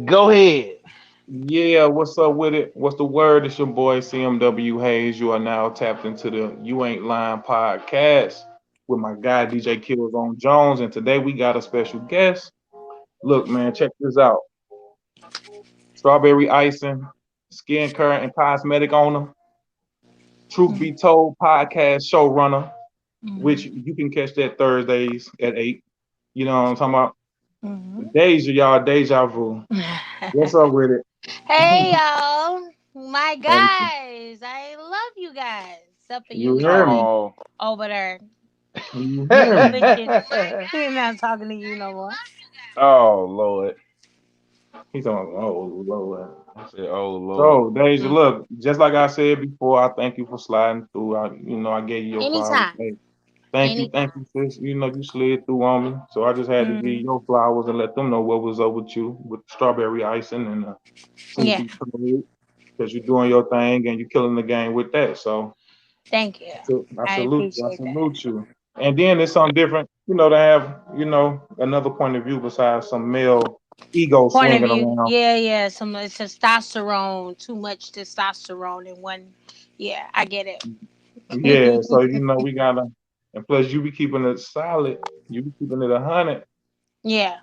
Go ahead. Yeah, what's up with it? What's the word? It's your boy CMW Hayes. You are now tapped into the You Ain't Lying podcast with my guy DJ Killzone Jones. And today we got a special guest. Look, man, check this out. Strawberry icing, skin care and cosmetic owner, Truth Be Told podcast showrunner, which Mm-hmm. you can catch that Thursdays at 8. You know what I'm talking about? Mm-hmm. Deja vu. What's up with it? Hey y'all, my And guys, I love you guys. Except for you you, hear Lori, me? Oh. over there. You hear me? Listen, he's not talking to you no more. Oh Lord. He's on, oh, Lord. I said, oh Lord. So, Deja, Mm. look, just like I said before, I thank you for sliding through. I gave you your flowers. Anytime, Hey, thank anytime. you, sis. You slid through on me. So I just had to give you Mm. your flowers and let them know what was up with you with strawberry icing and truth Yeah, be told, because you're doing your thing and you're killing the game with that. So thank you. so I I salute you. I appreciate that. salute you. And then it's something different, to have, another point of view besides some male ego Point of swinging view, around. yeah, yeah. Some testosterone, too much testosterone in one. Yeah, I get Yeah, so it. we gotta, and plus you be keeping it solid. You be keeping it 100. Yeah.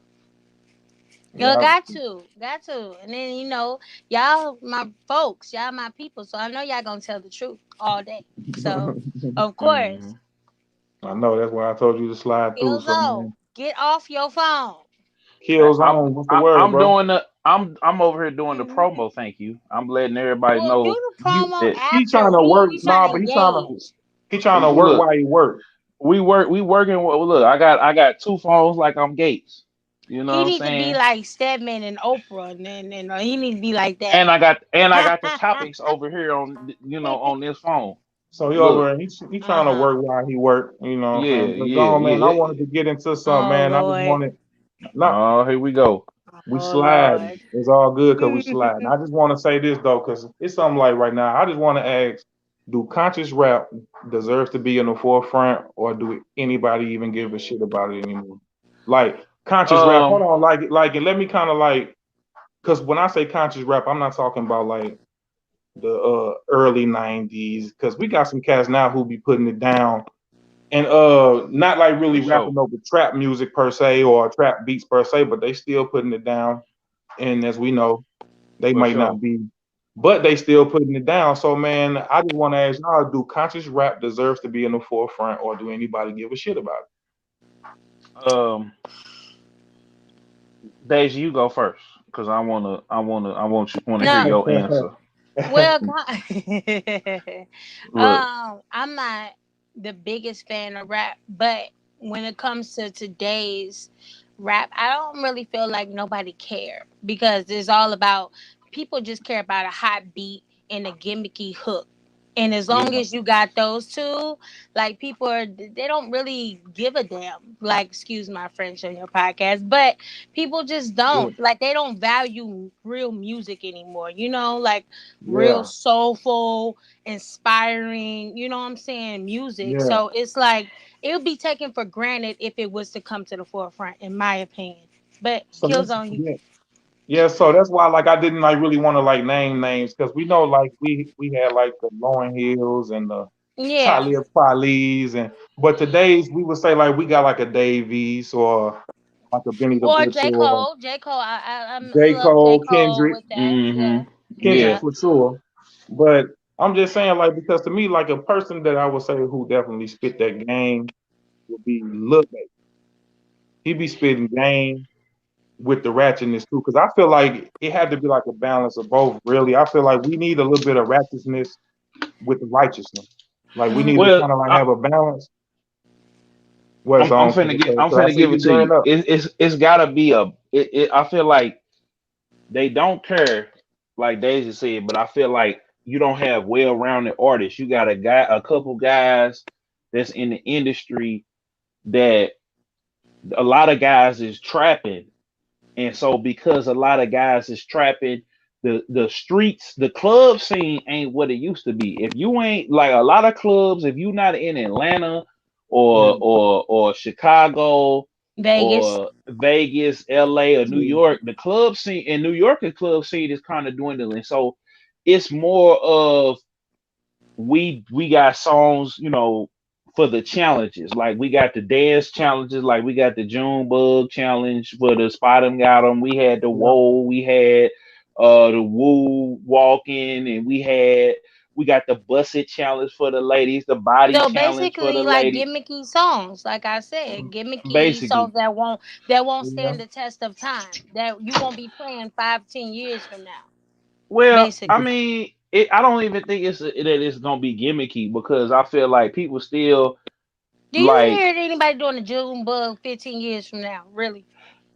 Yo, Yeah, got to, and then y'all my folks, y'all my people, so I know y'all gonna tell the truth all day. So, of course, Mhm. I know that's why I told you to slide through. kills So on, man, get off your phone. kills on. What's the word, I'm bro? doing the I'm over here doing the Mhm. promo. Thank you. I'm letting everybody Well, know do the You promo that he after trying to work, we trying nah, to but engage. he trying to work look while he work. we working. Look, I got two phones like I'm Gates. You know He what I'm need to be saying? like Stedman and Oprah, and he need to be like that. And I got the topics over here on on this phone. So he Look, over and he Uh trying to huh. work while he work. You know what I'm yeah, saying? But go yeah, on, man. I yeah. wanted to get into something, Oh man. I just Lord. wanted not Oh, here we go. we Oh slide. Lord. It's all good because we slide. I just want to say this though, because it's something like right now. I just want to ask: do conscious rap deserves to be in the forefront, or do anybody even give a shit about it anymore? Like conscious rap. Hold Um, on, and let me kind of because when I say conscious rap, I'm not talking about like the early '90s, because we got some cats now who be putting it down and not like really for sure, rapping over trap music per se or trap beats per se, but they still putting it down. And as we know, they for might sure. not be, but they still putting it down. So man, I just want to ask y'all: do conscious rap deserves to be in the forefront, or do anybody give a shit about Um, Daisy, you go first, cause I want to hear No. your answer. Well, it? Look, I'm not the biggest fan of rap, but when it comes to today's rap, I don't really feel like nobody care because it's all about people just care about a hot beat and a gimmicky hook. And as long Yeah, as you got those two, like they don't really give a damn. Like, excuse my French on your podcast, but people just yeah, don't like they don't value real music anymore. Like real yeah, soulful, inspiring, you know what I'm saying, music. yeah. So it's like it would be taken for granted if it was to come to the forefront, in my opinion. But So kills that's on you. yeah. Yeah, so that's why like I didn't like really want to like name names because we know like we had like the Lauren Hills and the Yeah. Talib Kweli's and but today's we would say like we got like a Davies or like a Benny the Or Butcher J. or Cole. J. Cole. I J. love J. Cole, Cole Kendrick, with that. mm-hmm. Yeah. Kendrick Yeah. Yeah. for sure. But I'm just saying like because to me like a person that I would say who definitely spit that game would be Lil Baby. He be spitting game with the ratchetness too, because I feel like it had to be like a balance of both. Really, I feel like we need a little bit of ratchetness with the righteousness. Like we need to Hmm. Well, kind of like have a balance. What's I'm on? finna get. I'm So I finna see give you it to join you. up. It's gotta be a. I feel like they don't care, like Daisy said, but I feel like you don't have well-rounded artists. You got a couple guys that's in the industry that a lot of guys is trapping, and so because a lot of guys is trapping, the streets, the club scene ain't what it used to be. If you ain't like a lot of clubs, if you not in Atlanta Yeah, or Chicago, Vegas. or Vegas, LA, or New Yeah. York, the club scene in New York, the club scene is kind of dwindling. So it's more of we got songs, for the challenges. Like we got the dance challenges, like we got the June Bug challenge for the spot 'em got 'em. We had the Yeah. whoa, we had the woo walking, and we got the busset challenge for the ladies, the body So challenge for the basically, like ladies. gimmicky songs, like I said, gimmicky Basically, songs that won't Yeah. stand the test of time. That you won't be playing 5, 10 years from now. well, I Basically, mean, I don't even think that it's gonna be gimmicky because I feel like people still do you like. hear anybody doing a June bug 15 years from now? Really?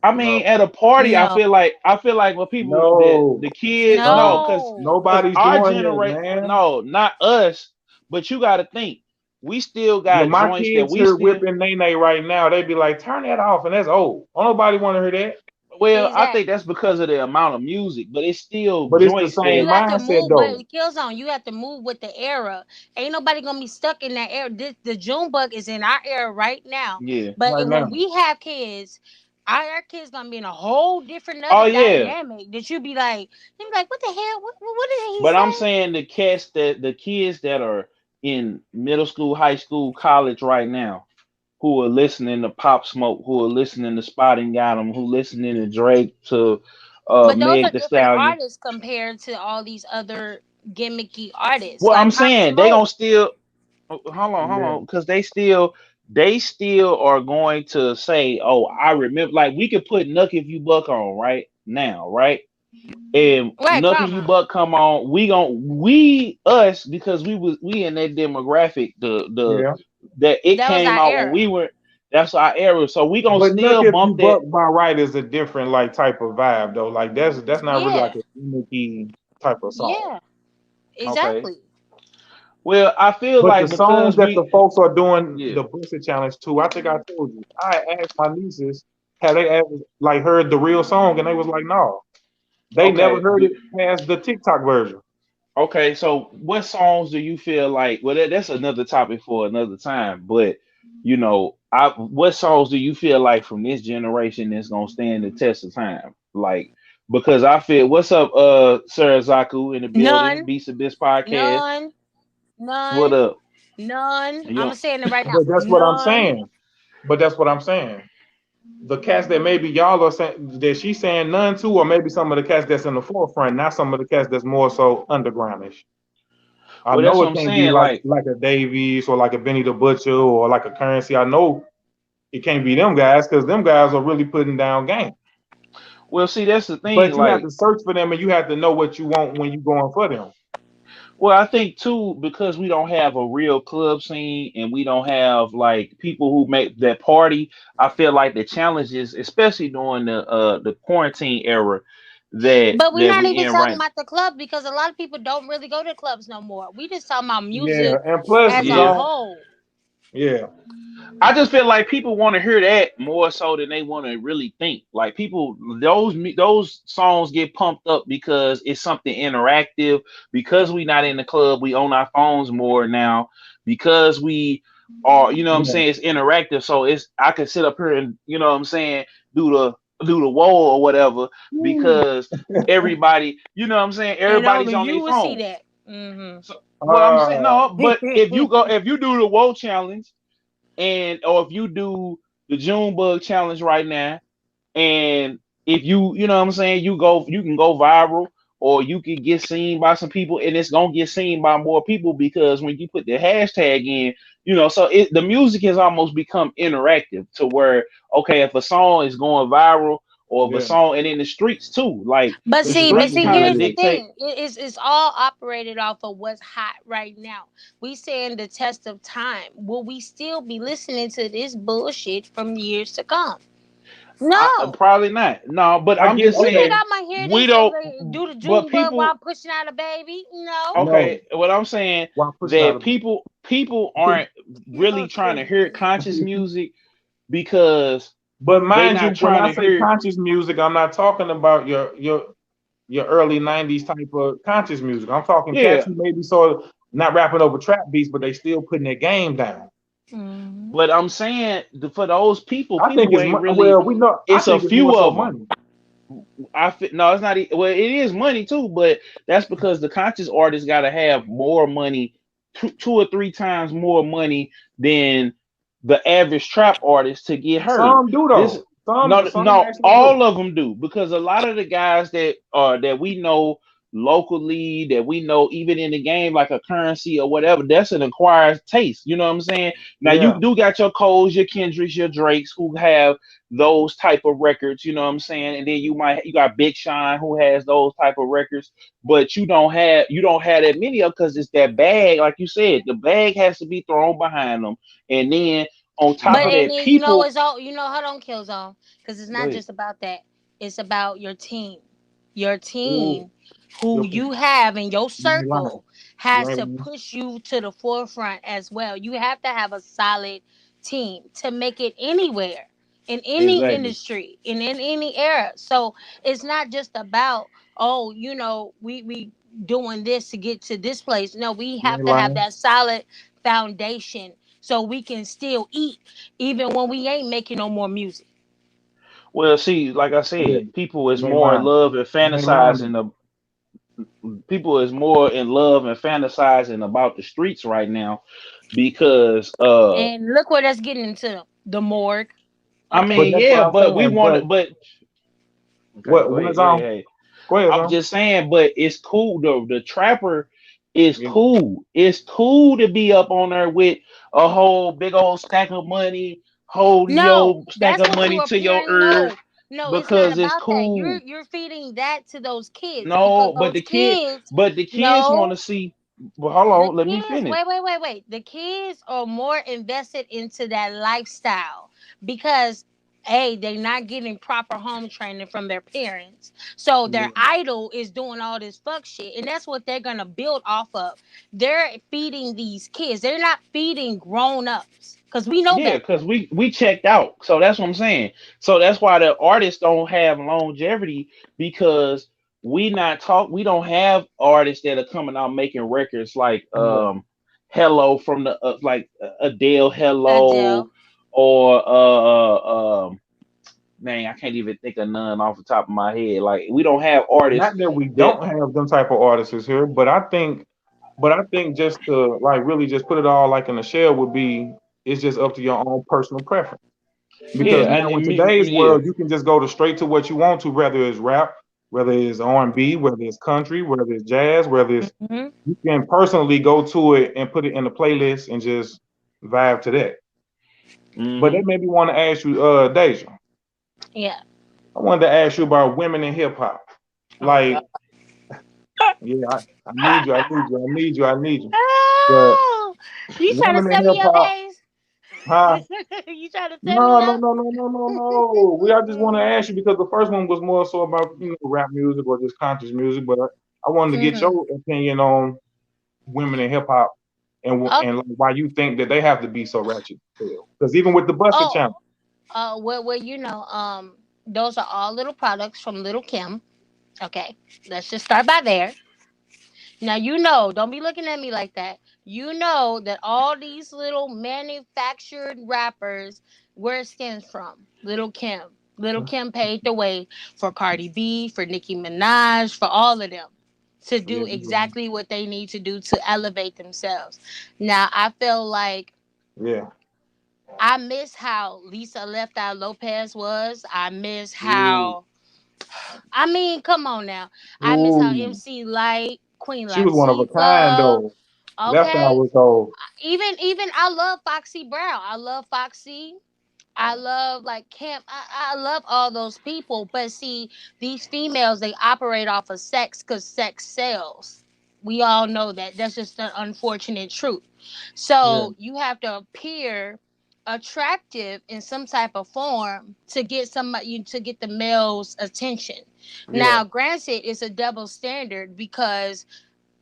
I No. mean, at a party, I No, feel like when people No. the kids, no, because no. Nobody's our doing this, generation, man. no, not us, but you got to think, we still When got my joints that kids we hear still. whipping Nene right now, they be like, "Turn that off," and that's old. Don't nobody want to hear that. Well, I think that's Exactly. because of the amount of music, but it's still But it's the joints same You that. have to mindset move, but though. it kills on. You have to move with the era. Ain't nobody gonna be stuck in that era. The June bug is in our era right now. Yeah. But Right when now. we have kids, our kids gonna be in a whole different Oh other yeah, dynamic. That you be like, what the hell? What did he but I'm say? saying the kids that are in middle school, high school, college right now, who are listening to Pop Smoke, who are listening to Spotting Got 'em, who listening to Drake, to But those Meg are the different Stallion. artists compared to all these other gimmicky artists Well, I'm like Pop saying they Smoke. gonna still hold Yeah. on, because they still are going to say, "Oh, I remember." Like we could put "Nuck If You Buck" on right now, right? And Right, "Nuck If You Paramount. Buck" come on, we us because we in that demographic. The Yeah. that it That was came our out when we era. were. That's our era, so we gonna But look, still if you bump that. buck by right is a different like type of vibe though. Like that's not really like Yeah, a gimmicky type of song. yeah, Okay. exactly. Well, I feel But the like songs because that the folks are doing yeah. the Bussy challenge to, I think I told you. I asked my nieces, had they ever like heard the real song, and they was like, no, they never Okay. heard it past the TikTok version. Okay, so what songs do you feel like? Well, that's another topic for another time. But what songs do you feel like from this generation is gonna stand the test of time? Like, because I feel, what's up, Sir Zaku in the building, None, Beats of This podcast. none, What none, up? none. You I'm don't, saying it right now. But that's what I'm None. saying. But that's what I'm saying. The cats that maybe y'all are saying that she's saying none to, or maybe some of the cats that's in the forefront, not some of the cats that's more so undergroundish. I well, that's know what it I'm can't be saying. like Like, like a Davies or like a Benny the Butcher or like a Currency. I know it can't be them guys because them guys are really putting down game. well, see, that's the thing. But you have Like, to search for them and you have to know what you want when you're going for them. well, I think too, because we don't have a real club scene and we don't have like people who make that party. I feel like the challenges, especially during the quarantine era that But we're that not we even in talking right. about the club because a lot of people don't really go to clubs no more. We just talking about Yeah, music and plus as a Yeah, y'all, whole. yeah, I just feel like people want to hear that more so than they want to really think. Like people, those songs get pumped up because it's something interactive. Because we not in the club, we on our phones more now. Because we are, what I'm yeah. saying, it's interactive. So I can sit up here and, what I'm saying, do the wall or whatever Woo. because everybody, what I'm saying, And everybody's only on their you will see phone. that. Hmm. So what I'm saying, Uh, no, but if you do the wall challenge and or if you do the June bug challenge right now, and if you know what I'm saying, you can go viral or you can get seen by some people and it's gonna get seen by more people because when you put the hashtag in, so the music has almost become interactive to where okay, if a song is going viral or if a yeah. song and in the streets too, like But the The see, but streets streets see, is kind of here's big. the dictate. thing. It's all operated off of what's hot right now. We saying the test of time. Will we still be listening to this bullshit from years to come? No. Probably not. No, but I I'm get just You think saying okay. I might hear we this and don't. do the But June bug while people, I'm pushing out a baby? No. No, okay, what I'm saying while pushing out that a people aren't really trying to hear conscious bit. music because But they mind you, not when trying I to say hear. conscious music, I'm not talking about your early '90s type of conscious music. I'm talking cats Yeah, who maybe sort of not rapping over trap beats, but they still putting their game down. Mhm. But I'm saying for those people, I think people it's ain't well, really. we know. I It's a think it's more few so of them. money. No, it's not. Well, it is money too, but that's because the conscious artist got to have more money, two or three times more money than the average trap artist to get heard. Some do This though. Some no, actually do. all of them do because a lot of the guys that we know locally, that we know even in the game, like a currency or whatever, that's an acquired taste. You know what I'm saying? Now you Yeah, do got your Coles, your Kendricks, your Drakes who have those type of records, you know what I'm saying? And then you got Big Sean who has those type of records, but you don't have that many of because it's that bag, like you said, the bag has to be thrown behind them. And then on top But of nah. and that, then people it's all hold on, kill zone, because it's go not ahead. just about that. It's about your Ooh, team, who you you have in your ain't lying. circle You has ain't to lying. push you to the forefront as well. You have to have a solid team to make it anywhere in any Exactly. industry in any era. So it's not just about, oh, we doing this to get to this place. No, we You have ain't to have lying. that solid foundation so we can still eat even when we ain't making no more music. Well, see, like I Yeah, said, people is you ain't more in lying. love and You ain't lying fantasizing. though. People is more in love and fantasizing about the streets right now because And look where that's getting into, the morgue. I But mean, Okay. that's what yeah, I'm but we saying. want But it. But okay, go what ahead, is go ahead. on? Hey, Go ahead, I'm son. just saying, but it's cool. The trapper is Yeah, cool. It's cool to be up on there with a whole big old stack of money, hold No, your stack that's of what you money to your appearing. ear No, it's not because it's about that. You're cool. you're feeding that to those kids because No, those kids, but the kids want no, to see. Well, hold the on, let me kids, finish. wait. The kids are more invested into that lifestyle because they're not getting proper home training from their parents. So their yeah. idol is doing all this fuck shit. And that's what they're gonna build off of. They're feeding these kids. They're not feeding grown ups. Cause we know Yeah, better. because we checked out. So that's what I'm saying. So that's why the artists don't have longevity because we don't have artists that are coming out making records like Yeah. Hello from the like Adele Hello Adele. or man, I can't even think of none off the top of my head. Like we don't have artists Not that we that don't have them type of artists here, but I think just to like really just put it all like in a shell would be it's just up to your own personal preference. Because yeah, Mm-hmm. now in today's yeah. world, you can just go to straight to what you want to, whether it's rap, whether it's R&B, whether it's country, whether it's jazz, whether it's Mm-hmm. you can personally go to it and put it in the playlist and just vibe to that. But Hmm. that made me want to ask you, Deja. Yeah. I wanted to ask you about women in hip hop. Oh God. Like, yeah, I need you, I need you, I need you, I need you. But Oh, you trying to women in set me hip up, hop, Hayes? huh? You trying to set me No, no, up? no, no, no, no, no. We I just want to ask you because the first one was more so about rap music or just conscious music, but I wanted to get Mm-hmm. your opinion on women in hip hop Oh, and like, why you think that they have to be so ratchet. Because even with the Buster oh, Challenge, those are all little products from Little Kim. Okay, let's just start by there. Now don't be looking at me like that. You know that all these little manufactured rappers, where it stems from, Little Kim. Little Kim paved the way for Cardi B, for Nicki Minaj, for all of them to yeah, do exactly what they need to do to elevate themselves. Now, I feel like yeah, I miss how Lisa Left Eye Lopez was. I miss ooh, how, I mean, come on now. I miss how ooh. MC Light, Queen She was one of a kind Latifah. though. Left Eye Okay, was though. even I love Foxy Brown. I love Foxy. I love like Camp. I love all those people. But see, these females, they operate off of sex because sex sells. We all know that. That's just an unfortunate truth. Yeah, So you have to appear attractive in some type of form to get somebody to get the male's attention. yeah, Now, granted, it's a double standard because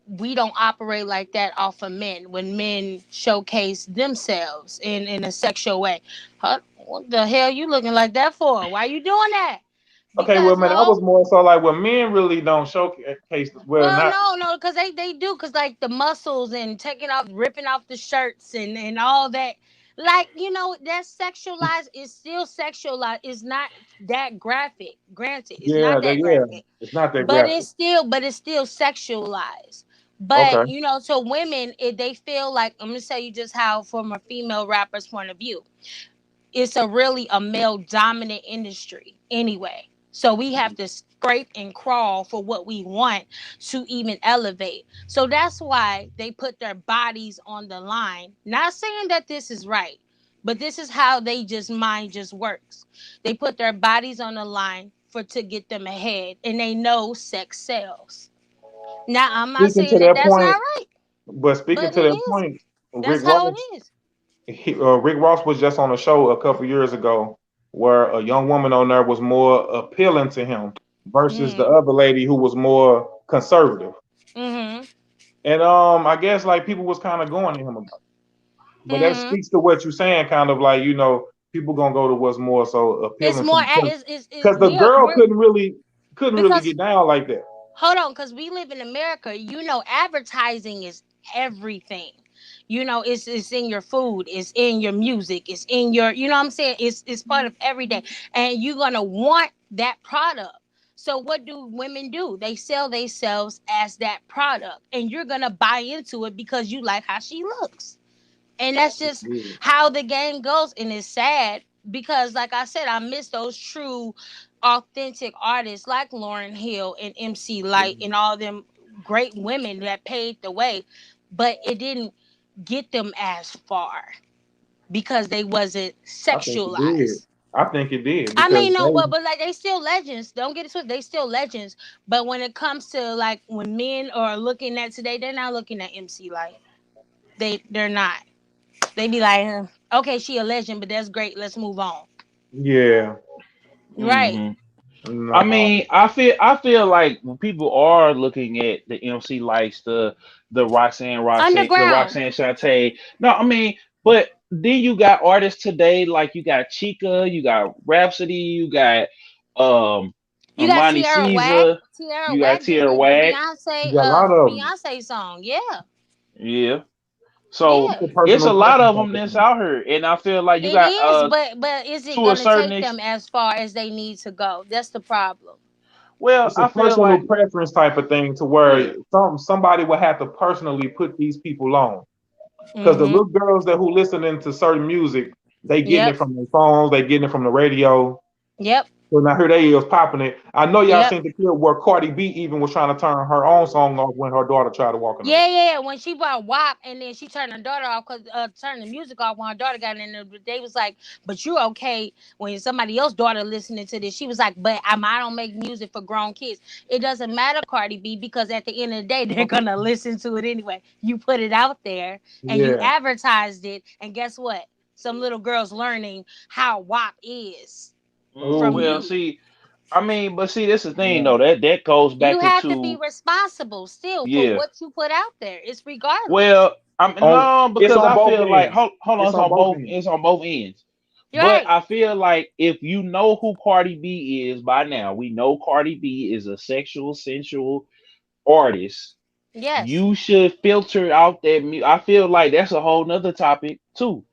we don't operate like that off of men when men showcase themselves in a sexual way. Huh? What the hell you looking like that for? Why you doing that? okay, well, Because man, I was more so like, well, men really don't showcase. Well, well, not no, because they do, because like the muscles and taking off, ripping off the shirts and all that. Like, that's sexualized. It's still sexualized. It's not that graphic. Granted, it's Yeah, not that yeah. graphic, It's not that but graphic. it's still sexualized. Okay. But to women, they feel like, I'm gonna tell you just how, from a female rapper's point of view, it's a male dominant industry anyway. So we have to scrape and crawl for what we want to even elevate. So that's why they put their bodies on the line. Not saying that this is right, but this is how they just mind just works. They put their bodies on the line for to get them ahead, and they know sex sells. Now I'm not Speaking to saying that that that's not point, right, but speaking but to it that is. point, That's Rick how it Ross, is. Rick Ross was just on a show a couple years ago where a young woman on there was more appealing to him versus the Mhm. other lady who was more conservative. Mhm. And I guess like people was kind of going to him about it. But that Mhm. speaks to what you're saying, kind of like, people gonna go to what's more so It's appealing to more. them. It's Because the girl we're couldn't really because get down like that. hold on, because we live in America. Advertising is everything. It's in your food, it's in your music, it's in your. You know what I'm saying? It's part of every day, and you're gonna want that product. So what do women do? They sell themselves as that product, and you're gonna buy into it because you like how she looks. And that's just Yeah. how the game goes. And it's sad because, like I said, I miss those true authentic artists like Lauren Hill and MC Light and all them great women that paved the way, but it didn't get them as far because they wasn't I think it did. sexualized. I think it did I because mean, no, they but like, they still legends. Don't get it twisted. They still legends. But when it comes to, like, when men are looking at today, they're not looking at MC Light. They're not. They be like, okay, she a legend, but that's great. Let's move on. yeah. Right. Hmm. I No. mean, I feel like when people are looking at the MC Lights, the Underground. Roxanne Shante. No, I mean, but then you got artists today, like you got Chica, you got Rhapsody, you got um You got Monty Tierra Whack. Caesar, Tierra you got Whack did Tierra the Whack. Beyonce Yeah, a lot of them. Beyonce song. Yeah. Yeah. So Yeah. It's a it's a personal lot preference of type them of that's thing. out here, and I feel like you It got is, but is it to a gonna certain take them as far as they need to go? That's the problem. well, It's a I feel personal like preference type of thing to yeah, where somebody would have to personally put these people on. Because the Mm-hmm. little girls that who listening to certain music, they getting it Yep. from their phones, they getting it from the radio. Yep. So now here they is popping it. I know y'all Yep. seen the clip where Cardi B even was trying to turn her own song off when her daughter tried to walk in the room. Yeah, yeah, yeah. When she bought WAP and then she turned her daughter off, cause turned the music off when her daughter got in there. They was like, "But you okay when somebody else's daughter listening to this?" She was like, "But I don't make music for grown kids. It doesn't matter, Cardi B, because at the end of the day, they're gonna listen to it anyway. You put it out there and you Yeah, advertised it, and guess what? Some little girls learning how WAP is from oh well, you. see, I mean, but see, this is the thing yeah. though, that goes You back have to be into responsible still for yeah. what you put out there. It's regardless. Well, I mean, On no, it's because on I both feel like ends. hold on, It's it's on on both both, ends. it's on both ends. You're But right. I feel like if you know who Cardi B is by now, we know Cardi B is a sexual, sensual artist. Yes. You should filter out that. I feel like that's a whole nother topic too.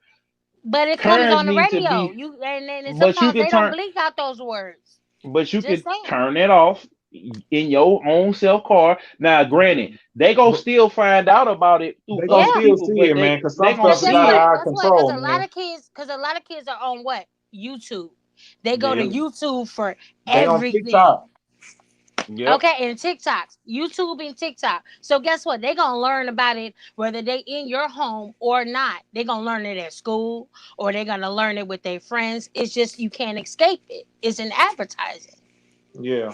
But it comes Parents on the need to radio. be, You and but you sometimes can they don't turn, bleep out those words. but you Just could saying. turn it off in your own self car. Now, granted, they gonna But still find out about it through they gonna other Yeah. still people, see but it, man, because they some gonna Cause stuff is guess out see of it. what? our Guess what? control, man. Cause a lot of kids are on what? YouTube. They go to Yeah. YouTube for They on everything. TikTok. Yep. Okay, and TikToks, YouTube and TikTok. So guess what? They're gonna learn about it whether they in your home or not. They're gonna learn it at school or they're gonna learn it with their friends. It's just you can't escape it. It's an advertising. Yeah,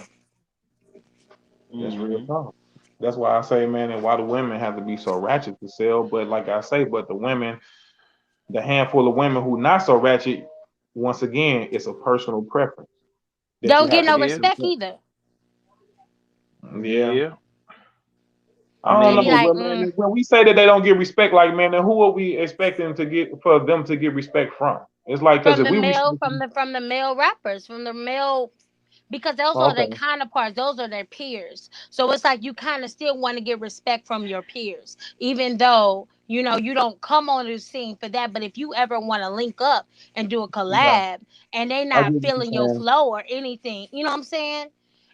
that's real Hmm. talk. That's why I say, man, and why the women have to be so ratchet to sell. But like I say, but the women, the handful of women who not so ratchet, once again, it's a personal preference that you Don't get have to no It be. is. respect either. Yeah. Yeah. I I don't They know, be mean, like, but man, when we say that they don't get respect, like man, then who are we expecting to get for them to get respect from? It's like because from if the we male respect them, from the male rappers, from the male because those are their Okay. counterparts, those are their peers. So it's like you kind of still want to get respect from your peers, even though you don't come on the scene for that. But if you ever want to link up and do a Yeah. collab and they I not get what you're feeling your saying. flow or anything, you know what I'm saying?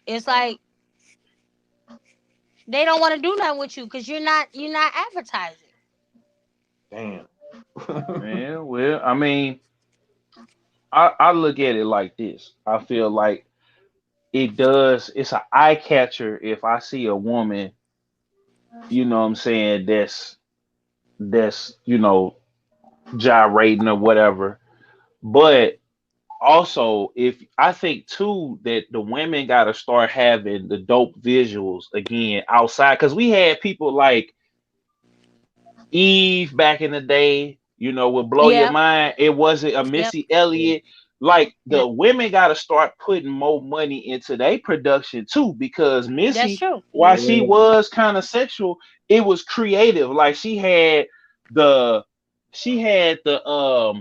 It's like they don't want to do nothing with you because you're not advertising. Damn. Yeah, well, I mean, I look at it like this. I feel like it's an eye catcher if I see a woman, what I'm saying, that's gyrating or whatever. But also, if I think too that the women got to start having the dope visuals again outside, because we had people like Eve back in the day, would blow your Yep. mind. It wasn't a Yep. Missy Elliott. Like Yep. the women got to start putting more money into their production too, because That's Missy, true. while she Yeah. was kind of sexual, it was creative. Like the, she had the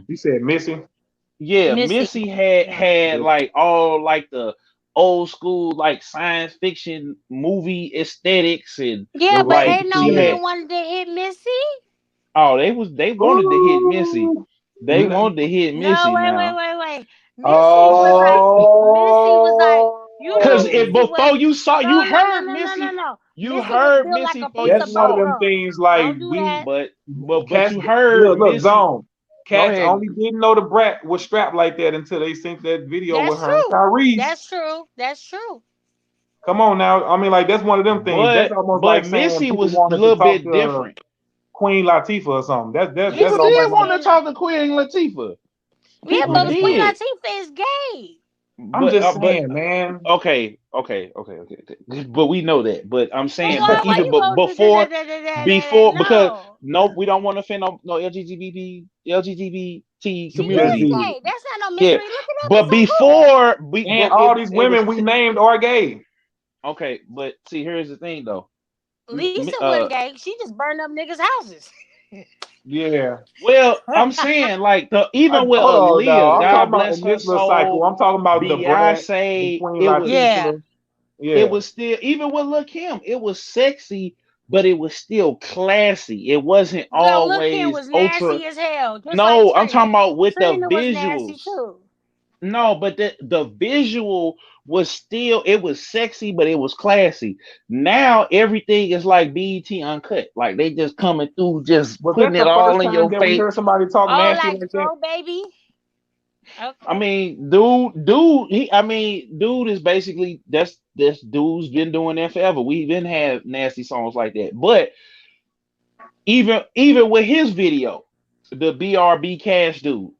You said Missy? yeah, Missy. Missy had Yeah. like all like the old school like science fiction movie aesthetics and Yeah, Your but right like to ain't no she men had create. wanted to hit Missy. oh they wanted to hit Missy. Ooh. They wanted to hit No, Missy now. wait. Missy was like, you know, Cause it Missy before was you saw you heard Missy, no. you Missy was heard built like Missy a before piece you That's of one of saw them her. Velcro. things like Don't do we that. But cats. you heard Look, Missy. zone. Go Cats ahead. only didn't know the brat was strapped like that until they seen that video with That's her and true. Tyrese. That's true. That's true. Come on now. I mean, like that's one of them things. That's almost But like saying Missy people was a wanted to little talk bit to different. Queen Latifah or something. That's People Missy did almost was like want to getting. talk to Queen Latifah. Yeah, People but Queen did. Latifah is gay. I'm But just but saying, man. okay. But we know that. But I'm But saying, but why even you go to before because no? no, we don't want to offend no LGBT She Just is community. did. gay. That's not no Yeah, mystery. Look it up. but It's on before we And but all these it was women we named are gay. okay. But see, here's the thing though. Google. Lisa wasn't gay. She just burned up niggas' houses. Yeah. Well, I'm saying like the even with Hold on Aaliyah, now. I'm talking God about bless in her this little cycle. soul, I'm talking about the Brat, the Beyonce, Queen it was Yeah. Latifah. it Yeah. was still even with Lil Kim, it was sexy, but it was still classy. It wasn't Girl, Lil Kim always was ultra. nasty as hell, just like No, I'm Trina. talking about with the Trina was nasty visuals. too. No, but the visual was still it was sexy, but it was classy. Now everything is like BET uncut. Like they just coming through, just Was putting that it the first all in time your that we face. heard somebody talk Oh, nasty like like that? throw baby. I Okay. mean, dude is basically that's dude's been doing that forever. We've been have nasty songs like that. But even with his video, the BRB Cash dude,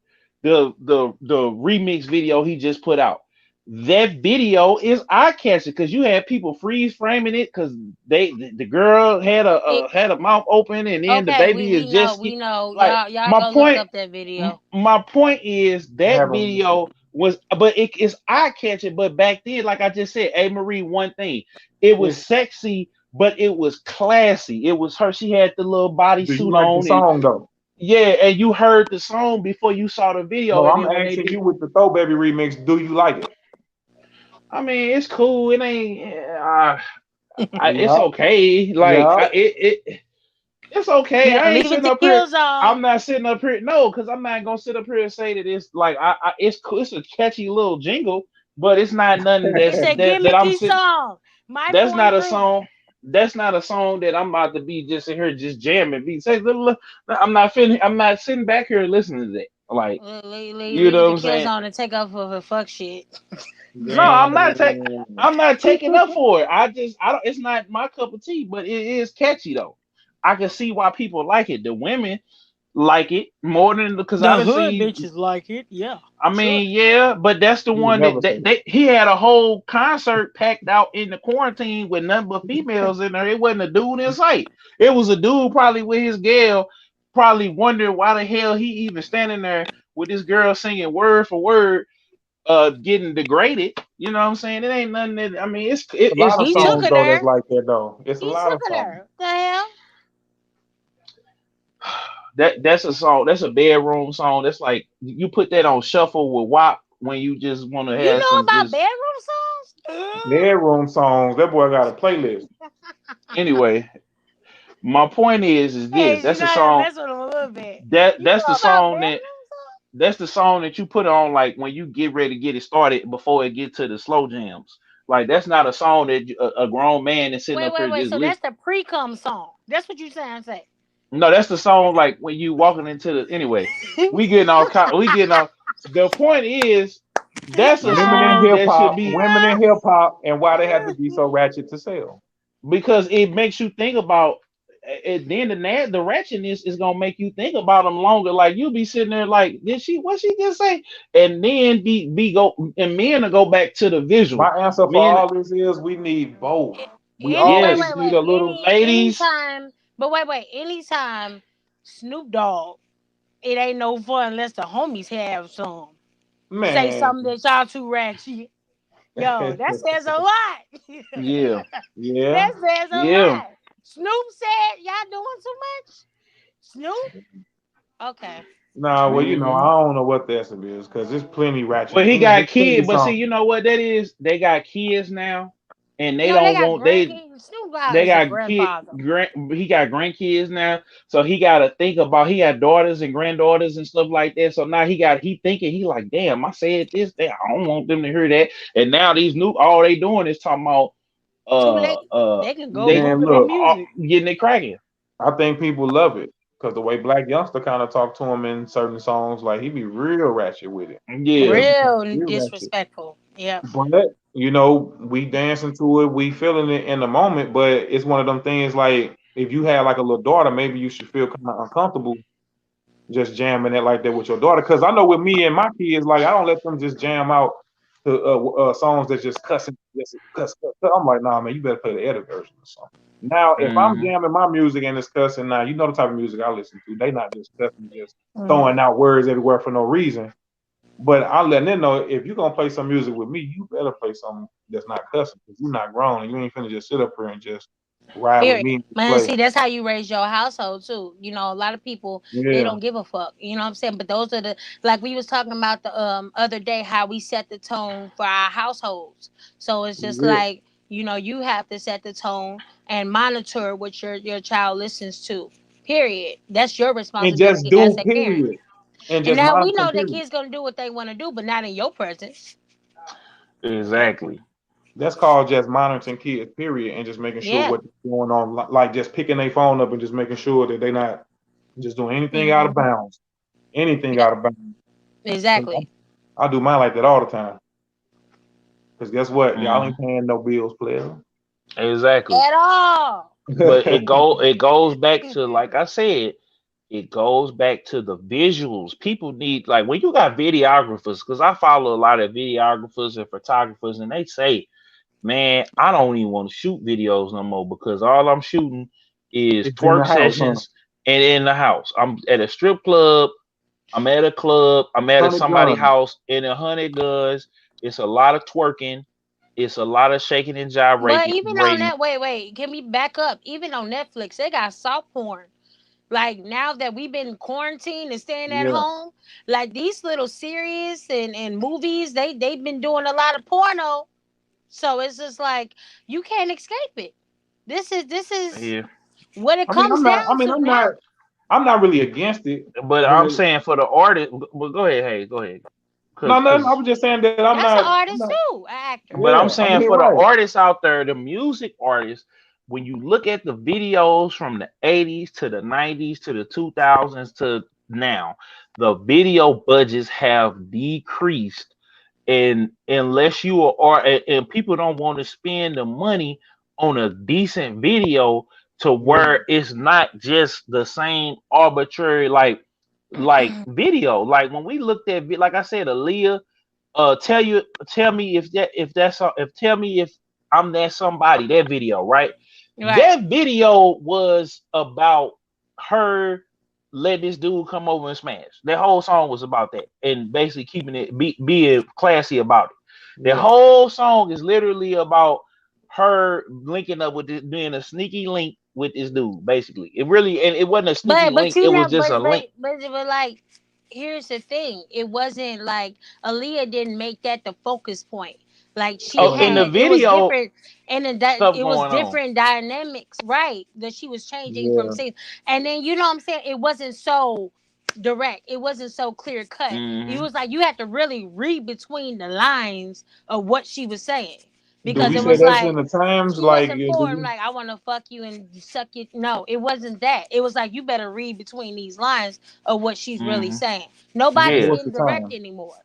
the remix video he just put out, that video is eye catching because you had people freeze framing it because the girl It, had a mouth open and then the okay, baby we is know, just we know. like Y'all my go look point up that video. my point is I that haven't listened. video was, but it's eye catching. But back then, like I just said, A Marie, one thing, it was Is sexy, but it was classy. It was her. She had the little do you bodysuit like the on, and song though? yeah, and you heard the song before you saw the video, No, and I'm then when they asking did, you with the Throw Baby remix. Do you like it? I mean, it's cool. It ain't. It's Yeah, okay. Like yeah. it's okay. Yeah, I ain't leave it sitting to up here. Kill Zone. I'm not sitting up here. No, because I'm not gonna sit up here and say that it's like it's cool. It's a catchy little jingle, but it's not nothing He said, "Give that me I'm key sitting. song." My That's not point a three. song. That's not a song that I'm about to be just in here just jamming. Be say, look, I'm not finna, I'm not sitting back here listening to that. Like, you Leave know what the I'm Kill saying? Zone and take up for her fuck shit. No, I'm not taking. Damn. I'm not taking up for it. I don't. It's not my cup of tea, but it is catchy though. I can see why people like it. The women like it more than because I The done hood seen. bitches like it. Yeah, I sure. mean, yeah, but that's the You would one that, never say that. he had a whole concert packed out in the quarantine with nothing but females in there. It wasn't a dude in sight. It was a dude probably with his gal, probably wondering why the hell he even standing there with this girl singing word for word, getting degraded. You know what I'm saying? It ain't nothing that I mean. A lot of He took songs her though that's there. like that though. It's a He lot took of her songs. there. The hell? that's a song. That's a bedroom song. That's like you put that on shuffle with WAP when you just want to You have know some about just bedroom songs? Bedroom songs. That boy got a playlist. Anyway, my point is this. Hey, you That's the know to song. mess with him a little bit. That You that's the know about song that bedroom song? that's the song that you put on like when you get ready to get it started before it get to the slow jams. Like that's not a song that a grown man is sitting Wait, up wait, here wait. just So that's listening. the pre-cum song. That's what you saying? Say. No, that's the song like when you walking into the anyway. We getting all we getting all. The point is that's a song that should be Women in hip hop, and why they had to be so ratchet to sell. because it makes you think about it. Then the ratchetness is gonna make you think about them longer. Like you'll be sitting there like, did she what she just say? And then be go and men to go back to the visual. My answer for Men, all this is we need both. We Any wait, always yes, wait, need wait. a little ladies. Anytime, but wait. Anytime Snoop Dogg, it ain't no fun unless the homies have some. Say man. something that y'all too ratchet. Yo, that says a lot. Yeah, Yeah. That says a yeah. lot. Snoop said y'all doing too much. Snoop? Okay. Nah, well, I Hmm. don't know what the answer is because there's plenty Well, ratchet. he There's got plenty kids, but see, you songs. know what that is? They got kids now, and they No, they don't got want they grandkids. Snoop they is a got kid grandfather. he got grandkids now, so he got to think about he got daughters and granddaughters and stuff like that. So now he thinking he like, damn, I said this, I don't want them to hear that. And now these new all they doing is talking about Too late. They can go they Man, Google their look, music. getting it cracking. I think people love it because the way Black Youngster kind of talk to him in certain songs, like he be real ratchet with it. Like Yeah. he be Real real ratchet. disrespectful. Yep. But we dancing to it, we feeling it in the moment. But it's one of them things like if you had like a little daughter, maybe you should feel kind of uncomfortable just jamming it like that with your daughter. Because I know with me and my kids, like I don't let them just jam out to songs that just cussing, just cuss. I'm like, nah, man, you better play the edit version or something. Now, if I'm Hmm. jamming my music and it's cussing, now you know the type of music I listen to. They not just cussing, just Mm. throwing out words everywhere for no reason. But I'm letting them know if you're gonna play some music with me, you better play something that's not cussing because you're not grown and you ain't finna just sit up here and just ride with Period. me and Man, play. see, that's how you raise your household too. You know, a lot of people they Yeah, don't give a fuck. You know what I'm saying? But those are the like we was talking about the other day how we set the tone for our households. So it's just yeah. like you have to set the tone and monitor what your child listens to. Period. That's your And just responsibility as do a parent. period. And And just now we monitor know that period. kids gonna do what they want to do, but not in your presence. Exactly. That's called just monitoring kids, period, and just making sure Yeah. what's going on, like just picking their phone up and just making sure that they're not just doing anything out of Hmm. bounds. Anything Yep. out of bounds. 'Cause Exactly. I do mine like that all the time. Because guess what? Y'all Hmm. ain't paying no bills, player. Exactly. At all. But it goes back to like I said, it goes back to the visuals. People need like when you got videographers, because I follow a lot of videographers and photographers, and they say, man, I don't even want to shoot videos no more because all I'm shooting is It's in the twerk house, huh? sessions and in the house. I'm at a strip club, I'm at a club, I'm at a 100 somebody guns. house in 100 guns. It's a lot of twerking, it's a lot of shaking and But gyrating. even on that, wait, can we back up? Even on Netflix, they got soft porn. Like now that we've been quarantined and staying at Yeah. home, like these little series and movies, they've been doing a lot of porno. So it's just like you can't escape it. This is Yeah. what it I mean, comes down to I'm now. not, I'm not really against it. But But I'm saying for the artist, well, go ahead, hey, go ahead, no, no, I cause was just saying that That's an artist too, an actor. but I'm yeah, I mean, saying he for the right. artists out there, the music artists, when you look at the videos from the 80s to the 90s to the 2000s to now, the video budgets have decreased. And unless you are, and people don't want to spend the money on a decent video to Yeah, where it's not just the same arbitrary like video. Like when we looked at, like I said, Aaliyah tell me if tell me if I'm that somebody, that video, right? Right. That video was about her letting this dude come over and smash. That whole song was about that and basically keeping it being classy about it. The yeah. whole song is literally about her linking up with this, being a sneaky link with this dude, basically. It really, and it wasn't a sneaky But link, you it was know, just a link. but like here's the thing. It wasn't like Aaliyah didn't make that the focus point. Like she Oh, in the had, it was video, different, and stuff it was going on. different dynamics, right? That she was changing from Yeah. scenes, and then you know what I'm saying. It wasn't so direct. It wasn't so clear cut. It Hmm. was like you had to really read between the lines of what she was saying Do because we it say was that's in like the times? she Like, wasn't do pouring we? like I want to fuck you and suck it. No, it wasn't that. It was like you better read between these lines of what she's really Hmm. saying. That Nobody's Yeah, was the getting direct time. anymore.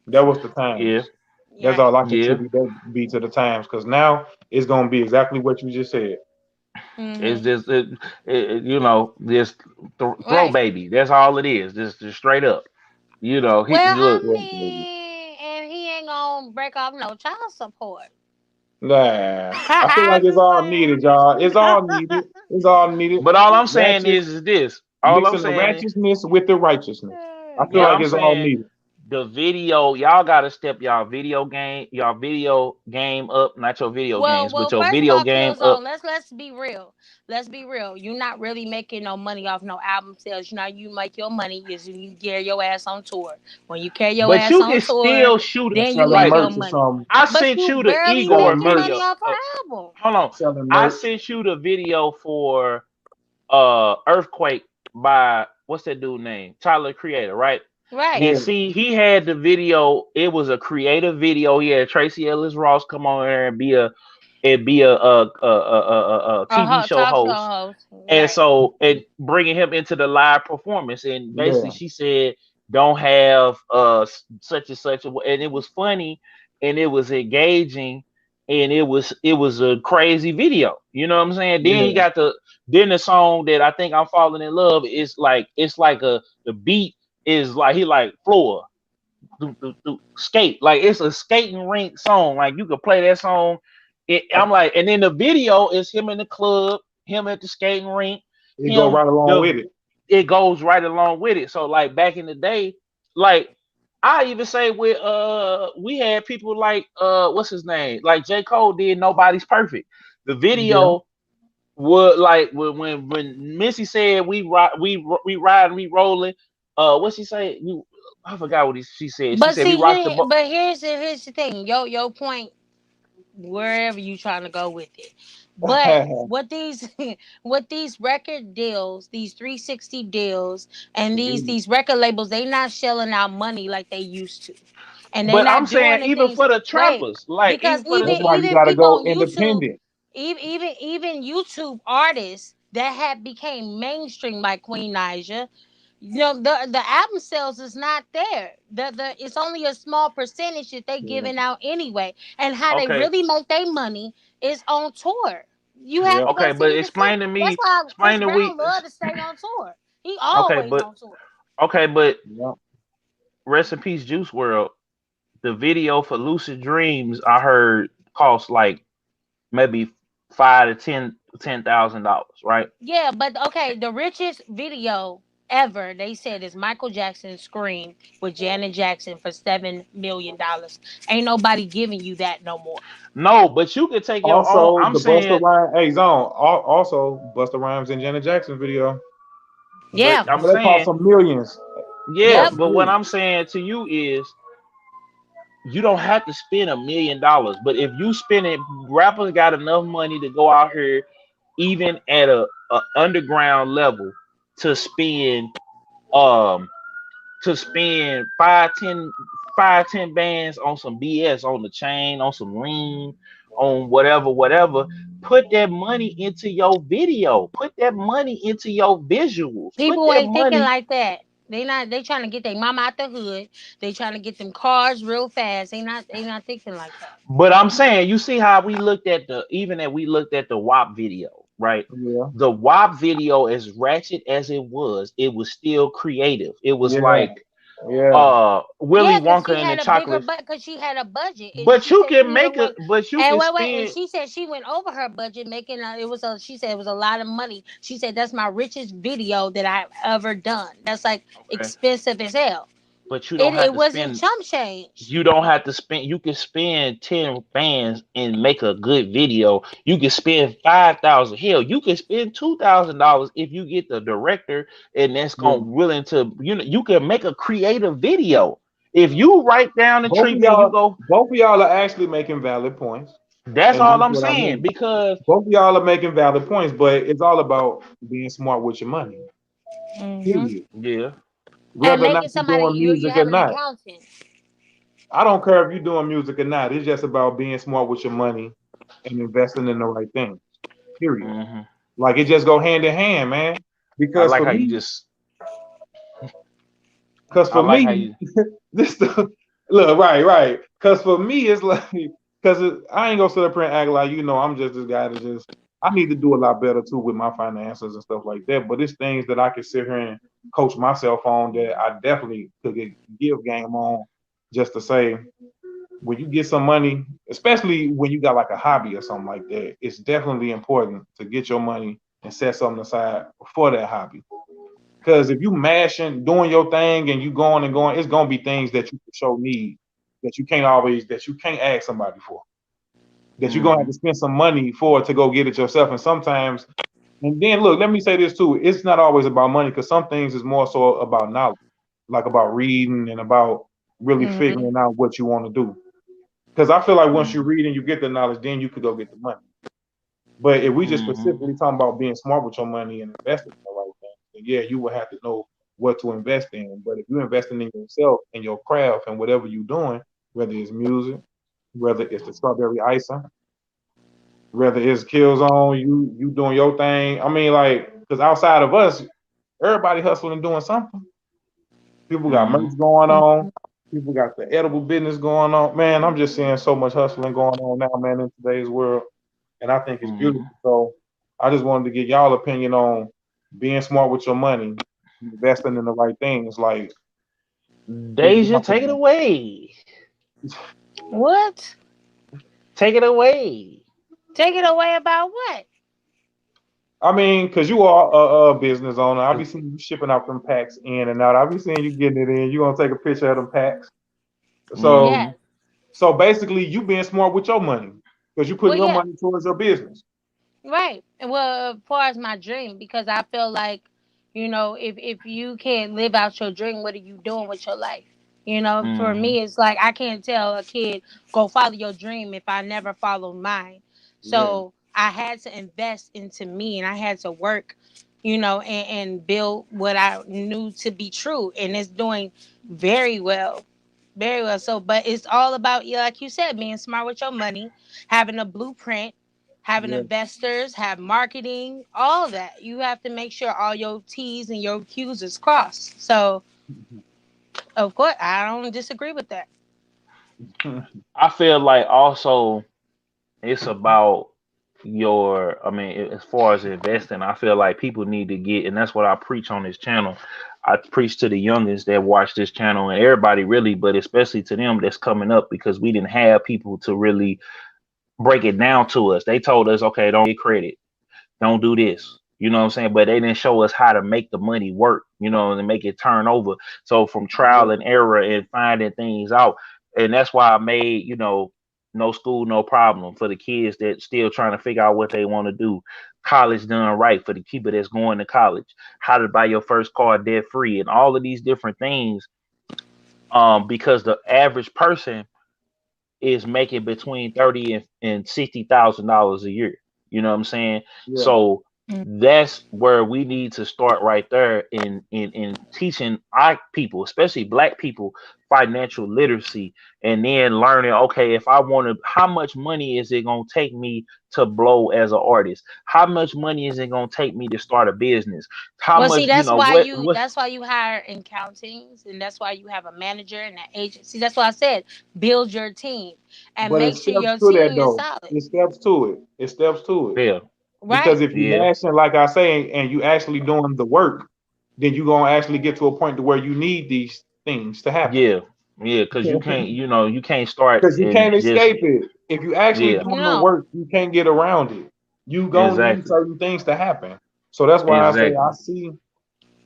That was the yeah, times. That's Right. all I can yeah. attribute that be to the times. Because now it's gonna be exactly what you just said. It's Hmm. just you know, just throw Right. baby. That's all it is. Just straight up. You know, he Well, I look. Yeah, baby. mean, and he ain't gonna break off no child support. Nah, I feel I'm like it's just all needed, y'all. It's all needed. It's all needed. But all I'm saying Ratchet is this. All I'm mixing the saying, ratchetness with the righteousness. I feel yeah, like I'm playing. it's all saying needed. the video. Y'all gotta step y'all video game up. Not your video Well, games, but well, your first of video all, game up. Killzone, let's be real. Let's be real. You're not really making no money off no album sales. You know, you make your money is you carry your ass on tour. When you carry your But ass you on can tour, still shoot. then you Selling make Like your merch or money. something. I But sent you you the barely Igor Selling making merch. money video. off an album. Hold on. Selling I merch. sent you the video for Earthquake by what's that dude name? Tyler Creator, right? Right. And Yeah. see, he had the video. It was a creative video. He had Tracy Ellis Ross come on there and be a TV show Talk show host, host. and Right. so and bringing him into the live performance. And basically, Yeah. she said, "Don't have such and such," and it was funny, and it was engaging, and it was a crazy video. You know what I'm saying? Then he Yeah. got the song that I think I'm falling in love. It's like the beat is like he like floor skate, like it's a skating rink song, like you could play that song. I'm like, and then the video is him in the club, him at the skating rink, It go him right along the with it. it goes right along with it. So like back in the day, like I even say with we had people like what's his name, like J. Cole did Nobody's Perfect. The Yeah. video would like when Missy said we ride, we rolling. What she say? I forgot what she said. She But said we see, rock the boat. but here's the thing. Your point, wherever you trying to go with it. But what these what these record deals, these 360 deals, and these record labels, they not shelling out money like they used to, and they But I'm not doing saying the even things. for the Wait, trappers, like because even for the even That's why you even gotta people go on YouTube, independent. even YouTube artists that had became mainstream like Queen Naija, you know, the album sales is not there. The it's only a small percentage that they Yeah. giving out anyway. And how they okay, really make their money is on tour. You have Yeah. to go okay, see but it yourself. explain to That's me, why Chris explain to Brown we, love to stay on tour. He okay, always but on tour. okay, but Yeah. rest in peace, Juice World. The video for Lucid Dreams, I heard cost like maybe $5,000 to $10,000, right? Yeah, but okay, the richest video ever they said is Michael Jackson's Scream with Janet Jackson for $7 million. Ain't nobody giving you that no more. No, but you could take your own. Also, I'm the Busta saying, Rhymes, hey Zone. Also, Busta Rhymes and Janet Jackson video. but Yeah. I'm But that cost saying, some millions. yeah, Yep. Cost but what millions. I'm saying to you is you don't have to spend $1 million. But if you spend it, rappers got enough money to go out here, even at a underground level, to spend um five ten bands on some BS, on the chain, on some lean, on whatever. Put that money into your video. Put that money into your visuals. Put People that ain't thinking money. like that. They trying to get their mama out the hood. They trying to get them cars real fast. They not thinking like that. But I'm saying, you see how we looked at we looked at the WAP video, right? Yeah. The WAP video, as ratchet as it was still creative. It was Yeah. like Yeah. Willy Yeah, cause Wonka she and the had a bigger chocolate. but cause she had a budget and But she you said she can even make it, went but you and can wait and spend. she said she went over her budget making it was a she said it was a lot of money. She said that's my richest video that I've ever done. That's like Okay. expensive as hell. But you don't It have to wasn't spend. chump change. You don't have to spend. You can spend 10 bands and make a good video. You can spend 5,000. Hell, you can spend $2,000 if you get the director and that's Yeah. going willing to. You can make a creative video. If you write down the Both of treatment, you y'all, go. both of y'all are actually making valid points, That's and this all is I'm what I saying mean. because Both of y'all are making valid points, but it's all about being smart with your money. Hmm. Period. yeah, And Whether or not making you're somebody doing you music or have an not, accountant. I don't care if you're doing music or not. It's just about being smart with your money and investing in the right things. Period. hmm Like it just go hand in hand, man. I Because like for how you me, just. because I for like how me, you. this stuff, look, right. Because for me, it's like, because I ain't gonna sit up here and act like, I'm just this guy that just, I need to do a lot better too with my finances and stuff like that. But it's things that I can sit here and coach myself on that I definitely could give game on just to say, when you get some money, especially when you got like a hobby or something like that, it's definitely important to get your money and set something aside for that hobby. Because if you mashing, doing your thing, and you going and going, it's gonna be things that you for sure need that you can't ask somebody for. That you're gonna have hmm to spend some money for to go get it yourself. And sometimes, and then look, let me say this too: it's not always about money because some things is more so about knowledge, like about reading and about really Hmm. figuring out what you want to do. Because I feel like once you hmm read and you get the knowledge, then you could go get the money. But if we just hmm specifically talking about being smart with your money and investing in the right thing, then yeah, you will have to know what to invest in. But if you're investing in yourself and your craft and whatever you're doing, whether it's music, whether it's the strawberry icing, whether it's Killzone, you doing your thing. I mean, like, because outside of us, everybody hustling and doing something. People got hmm merch going on. People got the edible business going on. Man, I'm just seeing so much hustling going on now, man, in today's world. And I think it's beautiful. hmm So I just wanted to get y'all opinion on being smart with your money, investing in the right things. Like, is it Deja, take it possible? away. What? Take it away. Take it away about what? I mean, because you are a business owner. I'll be seeing you shipping out them packs in and out. I'll be seeing you getting it in. You gonna take a picture of them packs. So, hmm Yes. so basically, you being smart with your money because you Well, putting your yeah. money towards your business. Right. Well, as far as my dream, because I feel like, if you can't live out your dream, what are you doing with your life? For hmm me, it's like I can't tell a kid go follow your dream if I never followed mine. Yeah. So I had to invest into me, and I had to work, and build what I knew to be true, and it's doing very well. Very well. So, but it's all about, yeah, like you said, being smart with your money, having a blueprint, having Yeah. investors, have marketing, all that. You have to make sure all your T's and your Q's is crossed. So, of course, I don't disagree with that. I feel like also it's about your. I mean, as far as investing, I feel like people need to get, and that's what I preach on this channel. I preach to the youngest that watch this channel and everybody really, but especially to them that's coming up because we didn't have people to really break it down to us. They told us, okay, don't get credit, don't do this. You know what I'm saying? But they didn't show us how to make the money work, and make it turn over. So from trial and error and finding things out. And that's why I made, no school, no problem for the kids that still trying to figure out what they want to do. College done right for the people that's going to college. How to buy your first car debt free and all of these different things. Because the average person is making between 30 and $60,000 a year. You know what I'm saying? Yeah. So that's where we need to start right there in teaching our people, especially black people, financial literacy, and then learning, okay, if I want to, how much money is it gonna take me to blow as an artist? How much money is it gonna take me to start a business? How Well, see, much, that's why what's that's why you hire accountings, and that's why you have a manager and an agency. That's why I said build your team and But it make sure steps your to that team is though. solid. It steps to it. It steps to it. yeah, Because Right. if you yeah, mashing, like I say, and you actually doing the work, then you're gonna actually get to a point to where you need these things to happen. yeah, yeah, because you can't start Because you and can't just. escape it. If you actually Yeah, doing the No. work, you can't get around it. You gonna need exactly. certain things to happen. So that's why I say I Exactly. see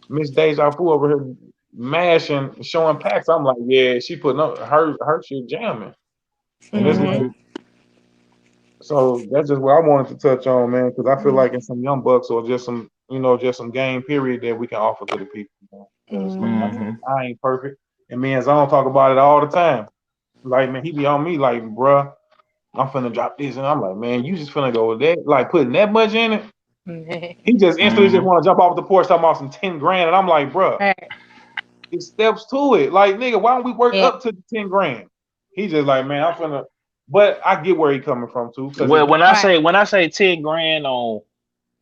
Miss Deja Vu over here mashing, showing packs. I'm like, yeah, she putting up her shit jamming, and it's Hmm. like, so that's just what I wanted to touch on, man, because I feel like in some young bucks or just some, just some game period that we can offer to the people. Because look, Hmm. Hmm I ain't perfect, And me and Zone talk about it all the time. Like, man, he be on me like, bruh, I'm finna drop this. And I'm like, man, you just finna go with that? Like, putting that much in it? He just instantly just Mm-hmm. want to jump off the porch talking about some 10 grand. And I'm like, bruh, Right. it steps to it. Like, nigga, why don't we work Yeah. up to the 10 grand? He just like, man, I'm finna. But I get where he coming from, too. Because if Well, you Right. when I say 10 grand on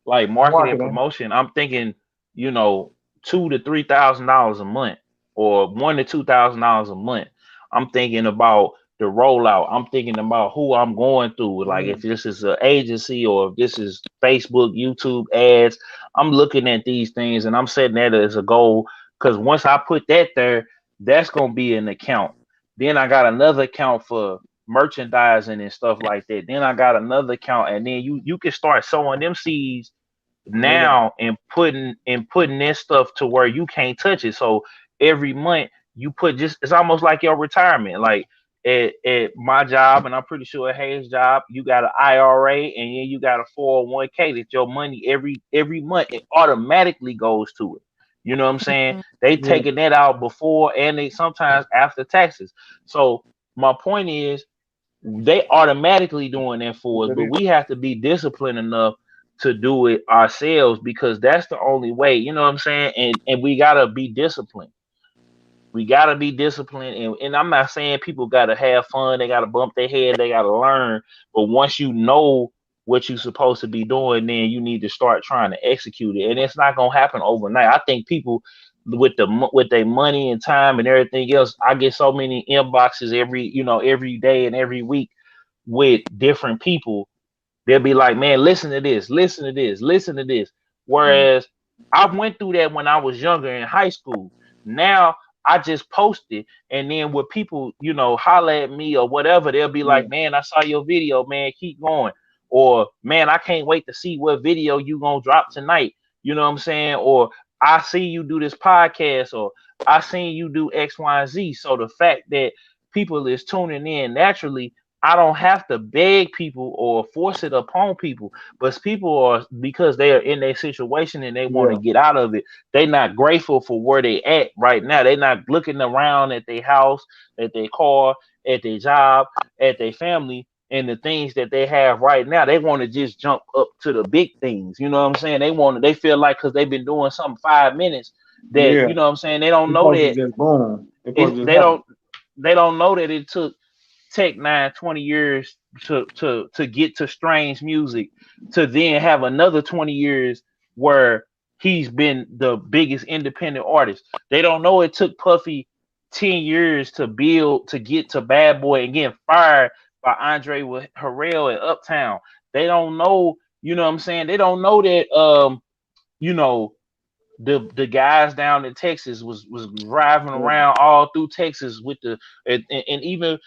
like marketing marketing, promotion, I'm thinking, you know, $2,000 to $3,000 a month, or $1,000 to $2,000 a month. I'm thinking about the rollout. I'm thinking about who I'm going through. Like if mm, this is an agency or if this is Facebook, YouTube ads, I'm looking at these things and I'm setting that as a goal. Because once I put that there, that's gonna be an account. Then I got another account for merchandising and stuff like that. Then I got another account, and then you can start sowing them seeds yeah, now and putting this stuff to where you can't touch it. So every month you put, just it's almost like your retirement. Like at my job, and I'm pretty sure at Hayes' job, you got an IRA and then you got a 401k that your money every month it automatically goes to it. You know what I'm saying? They yeah, taking that out before and they sometimes after taxes. So my point is they automatically doing that for us, that but is, we have to be disciplined enough to do it ourselves because that's the only way, you know what I'm saying? And we gotta be disciplined. We gotta be disciplined, and I'm not saying people gotta have fun, they gotta bump their head, they gotta learn. But once you know what you're supposed to be doing, then you need to start trying to execute it. And it's not gonna happen overnight. I think people with their money and time and everything else, I get so many inboxes every day and every week with different people. They'll be like, man, listen to this, listen to this, listen to this. Mm. Whereas I went through that when I was younger in high school. Now I just post it, and then when people, holler at me or whatever, they'll be yeah, like, man, I saw your video, man, keep going. Or man, I can't wait to see what video you gonna drop tonight. You know what I'm saying? Or I see you do this podcast, or I seen you do X, Y, and Z. So the fact that people is tuning in naturally, I don't have to beg people or force it upon people, but people are, because they are in their situation and they want to yeah, get out of it. They not grateful for where they at right now. They not looking around at their house, at their car, at their job, at their family, and the things that they have right now. They want to just jump up to the big things. You know what I'm saying? They feel like because they've been doing something 5 minutes that, yeah. you know what I'm saying, they don't It's know supposed to that just boom. It's supposed it, to just they happen. don't know that it took Tech 9 20 years to get to Strange Music, to then have another 20 years where he's been the biggest independent artist. They don't know it took Puffy 10 years to build to get to Bad Boy and get fired by Andre Harrell at Uptown. They don't know, you know what I'm saying? They don't know that you know the guys down in Texas was driving Yeah, around all through Texas with and even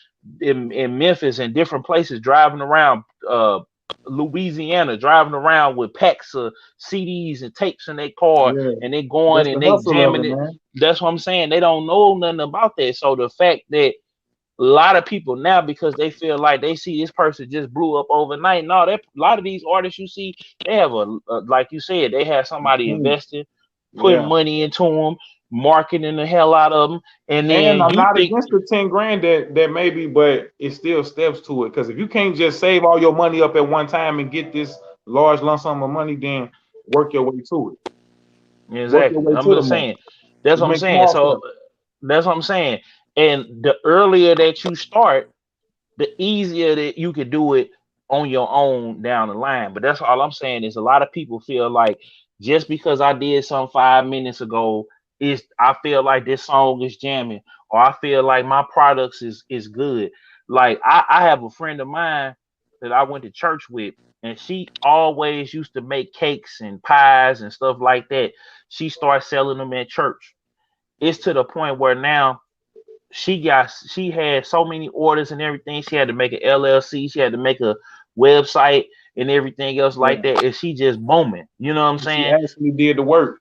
in Memphis and different places driving around Louisiana, driving around with packs of CDs and tapes in their car, yeah. and they going That's and the they hustle of jamming it, it. man. That's what I'm saying. They don't know nothing about that. So the fact that a lot of people now, because they feel like they see this person just blew up overnight. No, that a lot of these artists you see, they have like you said, they have somebody Mm, invested, putting yeah. money into them, marketing the hell out of them, and And then I'm you not think against the 10 grand that maybe, but it still steps to it. Because if you can't just save all your money up at one time and get this large lump sum of money, then work your way to it. Work your exactly. way I'm to the just money. saying. That's Just what I'm make saying. small So steps. that's what I'm saying. And the earlier that you start, the easier that you could do it on your own down the line. But that's all I'm saying is a lot of people feel like just because I did some 5 minutes ago, is I feel like this song is jamming, or I feel like my products is good. Like I have a friend of mine that I went to church with, and she always used to make cakes and pies and stuff like that. She started selling them at church. It's to the point where now she had so many orders and everything. She had to make an LLC. She had to make a website and everything else like Yeah. that. And she just booming. You know what I'm She saying? actually did the work.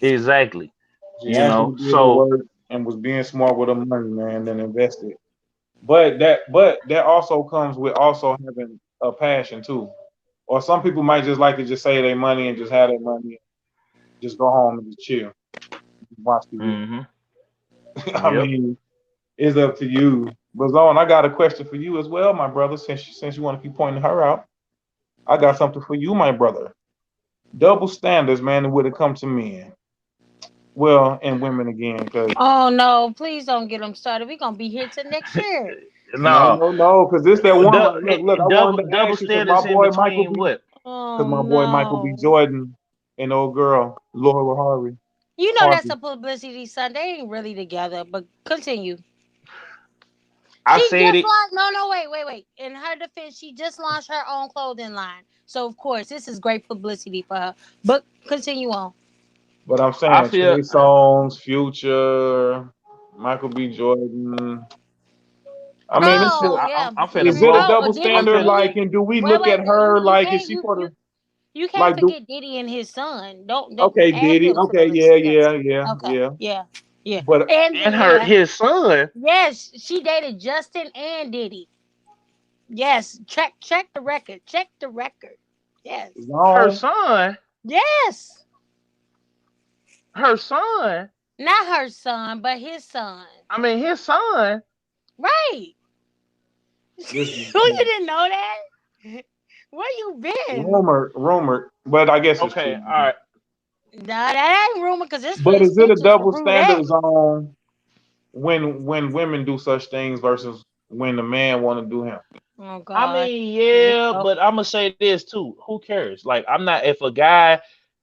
Exactly. She actually did the So work and was being smart with her money, man, and invested. But that also comes with also having a passion too. Or some people might just like to just save their money and just have their money, just go home and just chill, watch TV. hmm I Yep. mean, it's up to you. But Zone, I got a question for you as well, my brother. Since you want to keep pointing her out, I got something for you, my brother. Double standards, man, when it comes to men. Well, and women again, because Oh no, please don't get them started. We're gonna be here till next year. no, No, no, no, because this that one right. Look, I wanted to double ask you because my standards in boy Michael between B. what? Because Oh my boy Michael B. no. Jordan and old girl Laura Harvey. You know that's Harvey. a publicity stunt. They ain't really together, but continue. I She said just it. launched. No, no, wait. In her defense, she just launched her own clothing line. So of course, this is great publicity for her. But continue on. But I'm I saying feel. Trey Songz, Future, Michael B. Jordan. I mean, it's Oh a, yeah. I'm finna is it a blow. No, double but I'm Diddy, standard? finna. Like, Diddy. and do we Wait, look wait. at her You like is can't she for the you can't like do? forget Diddy and his son. Don't Okay, add Diddy. them to the Okay, list. yeah, Yes. yeah, yeah, Okay. yeah. Yeah. Yeah. But And And her yeah. his son. Yes, she dated Justin and Diddy. Yes. Check the record. Check the record. Yes. Her Zone. son. Yes. Her son. Not her son, but his son. I mean his son. Right. This Who you didn't know that? Where you been? rumored, but I guess it's Okay. true. All right. Nah, that ain't rumor because But it's is it a pictures to double prove that. standard zone when women do such things versus when the man want to do him? Oh I God. mean, Here we yeah, go. but I'm gonna say this too. Who cares? Like, I'm not. If a guy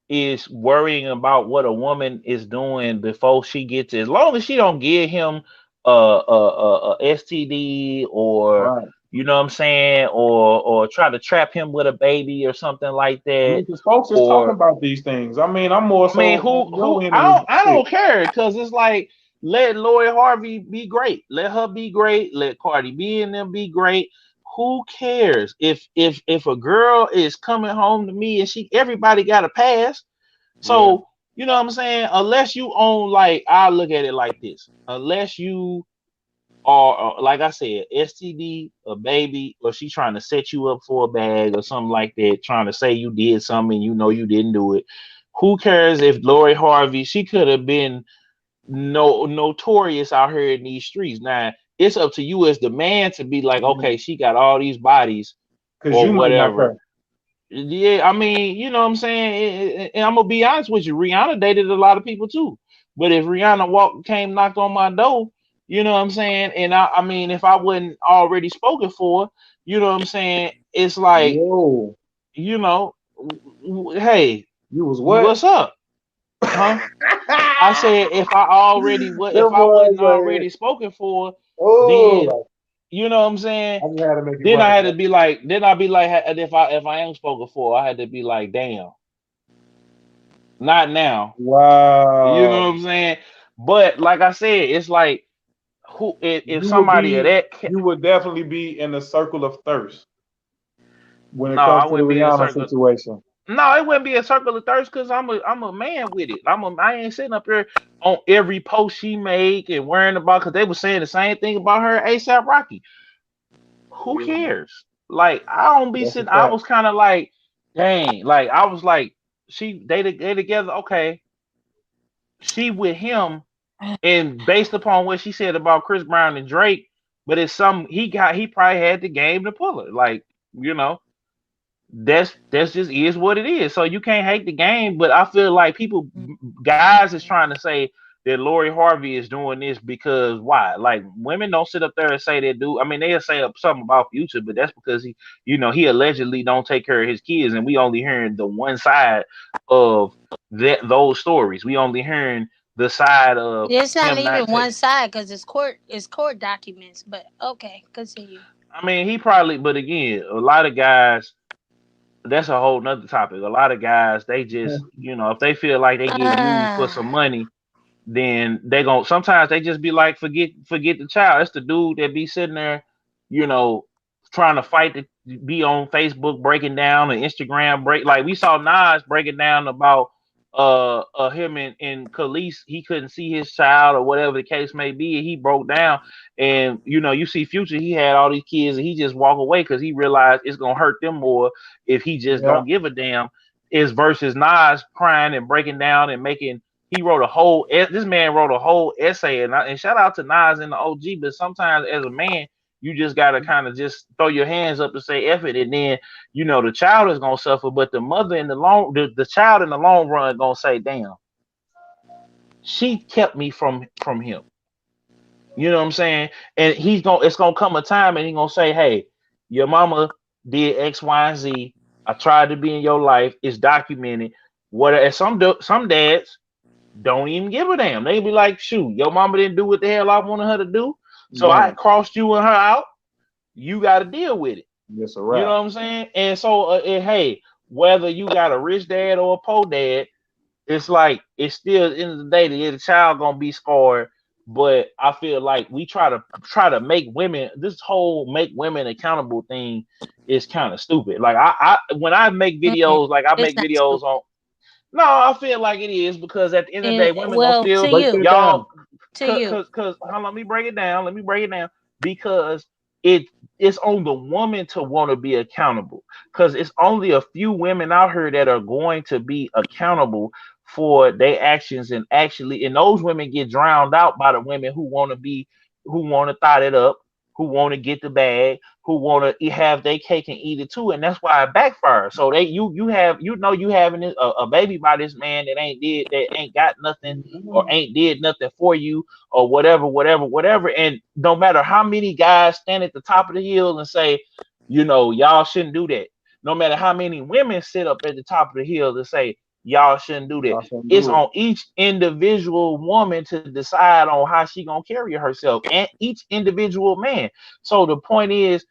is worrying about what a woman is doing before she gets it, as long as she don't give him a STD or Right. you know what I'm saying, or try to trap him with a baby or something like I that, mean, because folks is talking or about these things. I mean, I'm more I mean, so on your end of the I stick. don't care because it's like let Lori Harvey be great, let her be great, let Cardi B and them be great. Who cares if a girl is coming home to me and she everybody got a pass. Yeah. So you know what I'm saying. Unless you own like I look at it like this. Unless you are like I said, STD, a baby, or she trying to set you up for a bag or something like that, trying to say you did something and you know you didn't do it. Who cares if Lori Harvey, she could have been notorious out here in these streets. Now it's up to you as the man to be like, okay, she got all these bodies Because you or might not whatever. care. Yeah, I mean, you know what I'm saying? And I'm gonna be honest with you, Rihanna dated a lot of people too. But if Rihanna came knocked on my door, you know what I'm saying? And I mean, if I wasn't already spoken for, you know what I'm saying? It's like, Whoa. you know, hey, You was what? what's up? Huh? I said if Them I boys wasn't are, already spoken for, then oh, you know what I'm saying? I just had to make you Then I run it had back. to be like, then I'd be like, if I am spoken for, I had to be like, damn, not now. You know Wow. what I'm saying? But like I said, it's like who if You would somebody of be, that you would definitely be in the circle of thirst when it no, I comes to the wouldn't be in a Rihanna circle. situation. No, it wouldn't be a circle of thirst because I'm a man with it. I ain't sitting up here on every post she make and worrying about because they were saying the same thing about her ASAP Rocky. Who Yeah, cares? Like I don't be that's a sitting. I fact. was kind of like, dang. Like I was like, they together. Okay, she with him, and based upon what she said about Chris Brown and Drake, but it's some he probably had the game to pull it. Like you know, that's just is what it is. So you can't hate the game, but I feel like guys is trying to say that Lori Harvey is doing this because why? Like women don't sit up there and say they do. I mean, they'll say something about Future, but that's because he allegedly don't take care of his kids, and we only hearing the one side of those stories. We only hearing the side of It's not him even not take. one side because it's court documents. But okay, continue. I mean, he probably, but again, a lot of guys that's a whole nother topic. A lot of guys, they just, if they feel like they getting used for some Ah, money, then they gon' sometimes they just be like, forget the child. It's the dude that be sitting there, you know, trying to fight to be on Facebook breaking down and Instagram break like we saw Nas breaking down about him and Khalees, he couldn't see his child or whatever the case may be, and he broke down and you see Future, he had all these kids and he just walk away because he realized it's gonna hurt them more if he just Yeah. don't give a damn is versus Nas crying and breaking down and making He wrote a whole. This man wrote a whole essay, and shout out to Nas and the OG. But sometimes, as a man, you just gotta kind of just throw your hands up and say F it, and then the child is gonna suffer, but the mother in the child in the long run gonna say, damn, she kept me from him. You know what I'm saying? And it's gonna come a time, and he's gonna say, hey, your mama did X, Y, and Z. I tried to be in your life. It's documented. What? And some dads don't even give a damn. They be like, shoot, your mama didn't do what the hell I wanted her to do, so I Damn. crossed you and her out. You got to deal with it. Yes, a You know wrap. what I'm saying? And so, hey, whether you got a rich dad or a poor dad, it's like it's still at the end of the day the child gonna be scarred. But I feel like we try to make women, this whole make women accountable thing is kind of stupid. Like I when I make Mm-mm. videos, like I It's make not videos stupid. on. No, I feel like it is because at the end of the And day, women gonna well, to still Break you, that down. y'all to you. cause hold on, let me break it down. Let me break it down because it it's on the woman to want to be accountable. Because it's only a few women out here that are going to be accountable for their actions, and those women get drowned out by the women who want to thought it up, who want to get the bag, who want to have their cake and eat it too, and that's why it backfires. So you having a baby by this man that ain't got nothing or ain't did nothing for you or whatever. And no matter how many guys stand at the top of the hill and say, y'all shouldn't do that. No matter how many women sit up at the top of the hill and say, y'all shouldn't do that. Y'all shouldn't It's do it. on each individual woman to decide on how she gonna carry herself, and each individual man. So the point is,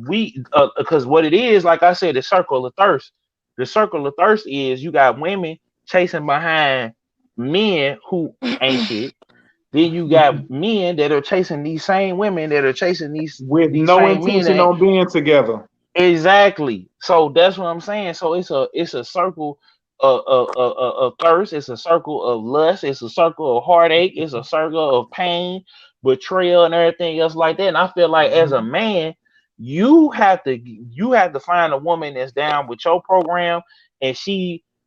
because what it is, like I said, the circle of thirst. The circle of thirst is you got women chasing behind men who ain't shit. Then you got men that are chasing these same women that are chasing With these no same men that intention ain't. on being together. Exactly. So that's what I'm saying. So it's a circle of thirst. It's a circle of lust. It's a circle of heartache. It's a circle of pain, betrayal, and everything else like that. And I feel like as a Mhm. man, you have to find a woman that's down with your program, and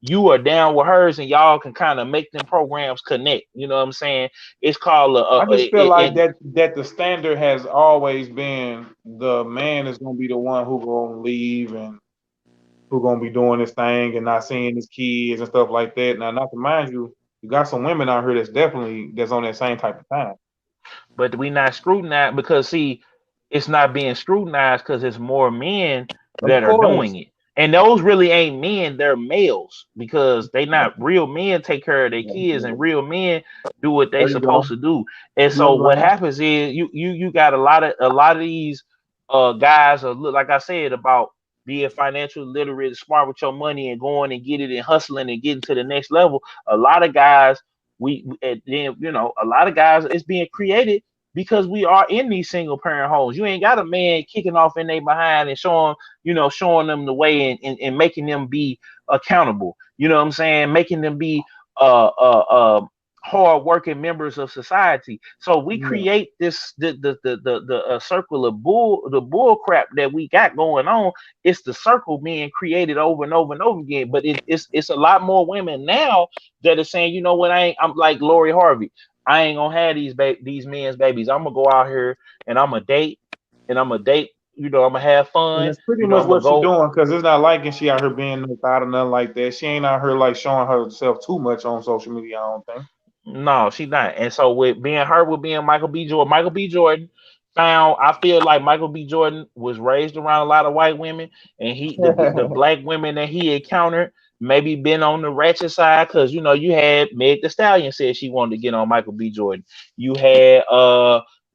you are down with hers, and y'all can kind of make them programs connect. You know what I'm saying? It's called I just feel like that the standard has always been the man is gonna be the one who gonna leave and who gonna be doing this thing and not seeing his kids and stuff like that. Now, not to mind you, you got some women out here that's on that same type of time. but we not scrutinized because see, it's not being scrutinized because it's more men Of that are course. doing it, and those really ain't men, they're males because they not real men take care of their kids, and real men do what they There you supposed go. to do. And so what Bloodline. happens is you got a lot of these guys are like I said about being financially literate, smart with your money, and going and get it and hustling and getting to the next level. A lot of guys, and then a lot of guys, it's being created because we are in these single parent homes. You ain't got a man kicking off in their behind and showing them the way, and making them be accountable. You know what I'm saying? Making them be uh uh uh hard working members of society. So we Yeah. create this the circle of bull crap that we got going on. It's the circle being created over and over and over again. But it's a lot more women now that are saying, you know what, I'm like Lori Harvey. I ain't gonna have these men's babies. I'm gonna go out here and I'm gonna date, and I'm gonna date. I'm gonna have And fun. that's pretty much I'm gonna what she go. doing because it's not like she out here being no thought or nothing like that. She ain't out here like showing herself too much on social media, I don't think. No, she not. And so with being Michael B. Jordan found. I feel like Michael B. Jordan was raised around a lot of white women, and the black women that he encountered maybe been on the ratchet side because you had Meg The Stallion said she wanted to get on Michael B. Jordan. You had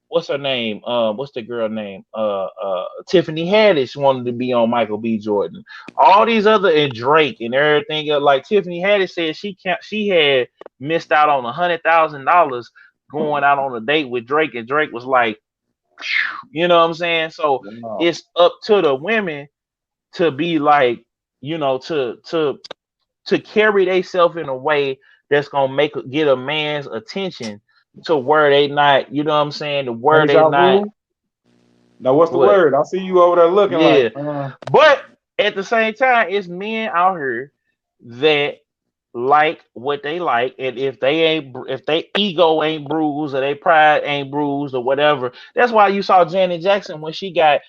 what's her name? What's the girl name? Tiffany Haddish wanted to be on Michael B. Jordan. All these other, and Drake and everything else. Like Tiffany Haddish said she had missed out on $100,000 going out on a date with Drake, and Drake was like, you know what I'm saying? So Wow. it's up to the women to be like, to carry themselves in a way that's gonna get a man's attention to where they not, you know what I'm saying, to where they Deja not vu. Now, what's the what. word? I see you over there looking like, Yeah. But at the same time, it's men out here that like what they like, and if they ego ain't bruised or they pride ain't bruised or whatever. That's why you saw Janet Jackson when she got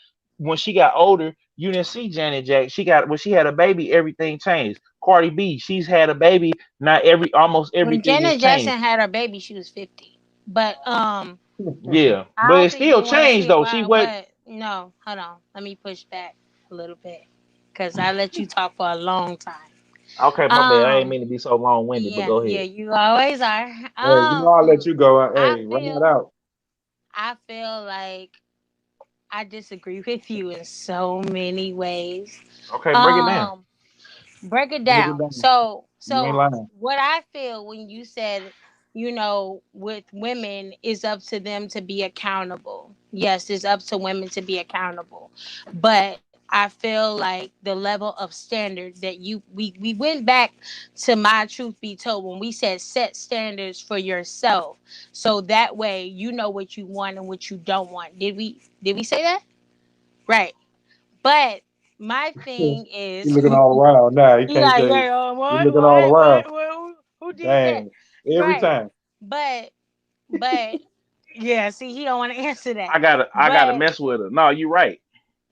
older. You didn't see Janet Jackson. She got when she had a baby, everything changed. Cardi B, she's had a baby. Now almost When everything has Janet Jackson changed. had her baby, she was 50. But Yeah, I but don't it think still you want to changed see though. She went. what no, hold on. Let me push back a little bit. Cause I let you talk for a long time. Okay, my bad. I ain't Um mean to be so long winded, but yeah, go yeah, ahead. you always are. Hey, you know I'll let you go. I Hey, run that feel out. I feel like I disagree with you in so many ways. Okay, break it down. Um Break it Break it down. down. So, You ain't so lying. what I feel when you said, with women, is up to them to be accountable. Yes, it's up to women to be accountable. But I feel like the level of standard that we went back to my truth be told when we said set standards for yourself. So that way you know what you want and what you don't want. Did we say that? Right. But my You thing is looking all around. Nah, you you can't like, say yeah, you what, looking all around. who did that? Dang. Every Right. time. But, but, yeah, see, he don't want to answer that. I gotta But, mess with her. No, you right.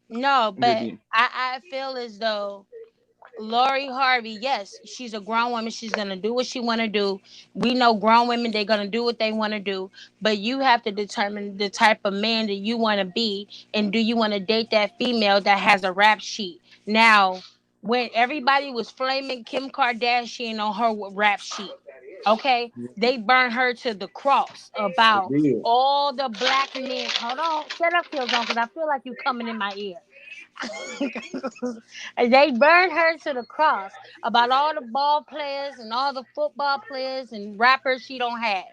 no, But but I feel as though Lori Harvey, yes, she's a grown woman. She's gonna do what she wanna do. We know grown women, they're gonna do what they wanna do. But you have to determine the type of man that you wanna be, and do you wanna date that female that has a rap sheet? Now, when everybody was flaming Kim Kardashian on her rap sheet, okay, they burned her to the cross They about did. all the black men. Hold on, shut up, Killzone, because I feel like you coming in my ear. And they burned her to the cross about all the ball players and all the football players and rappers she don't have.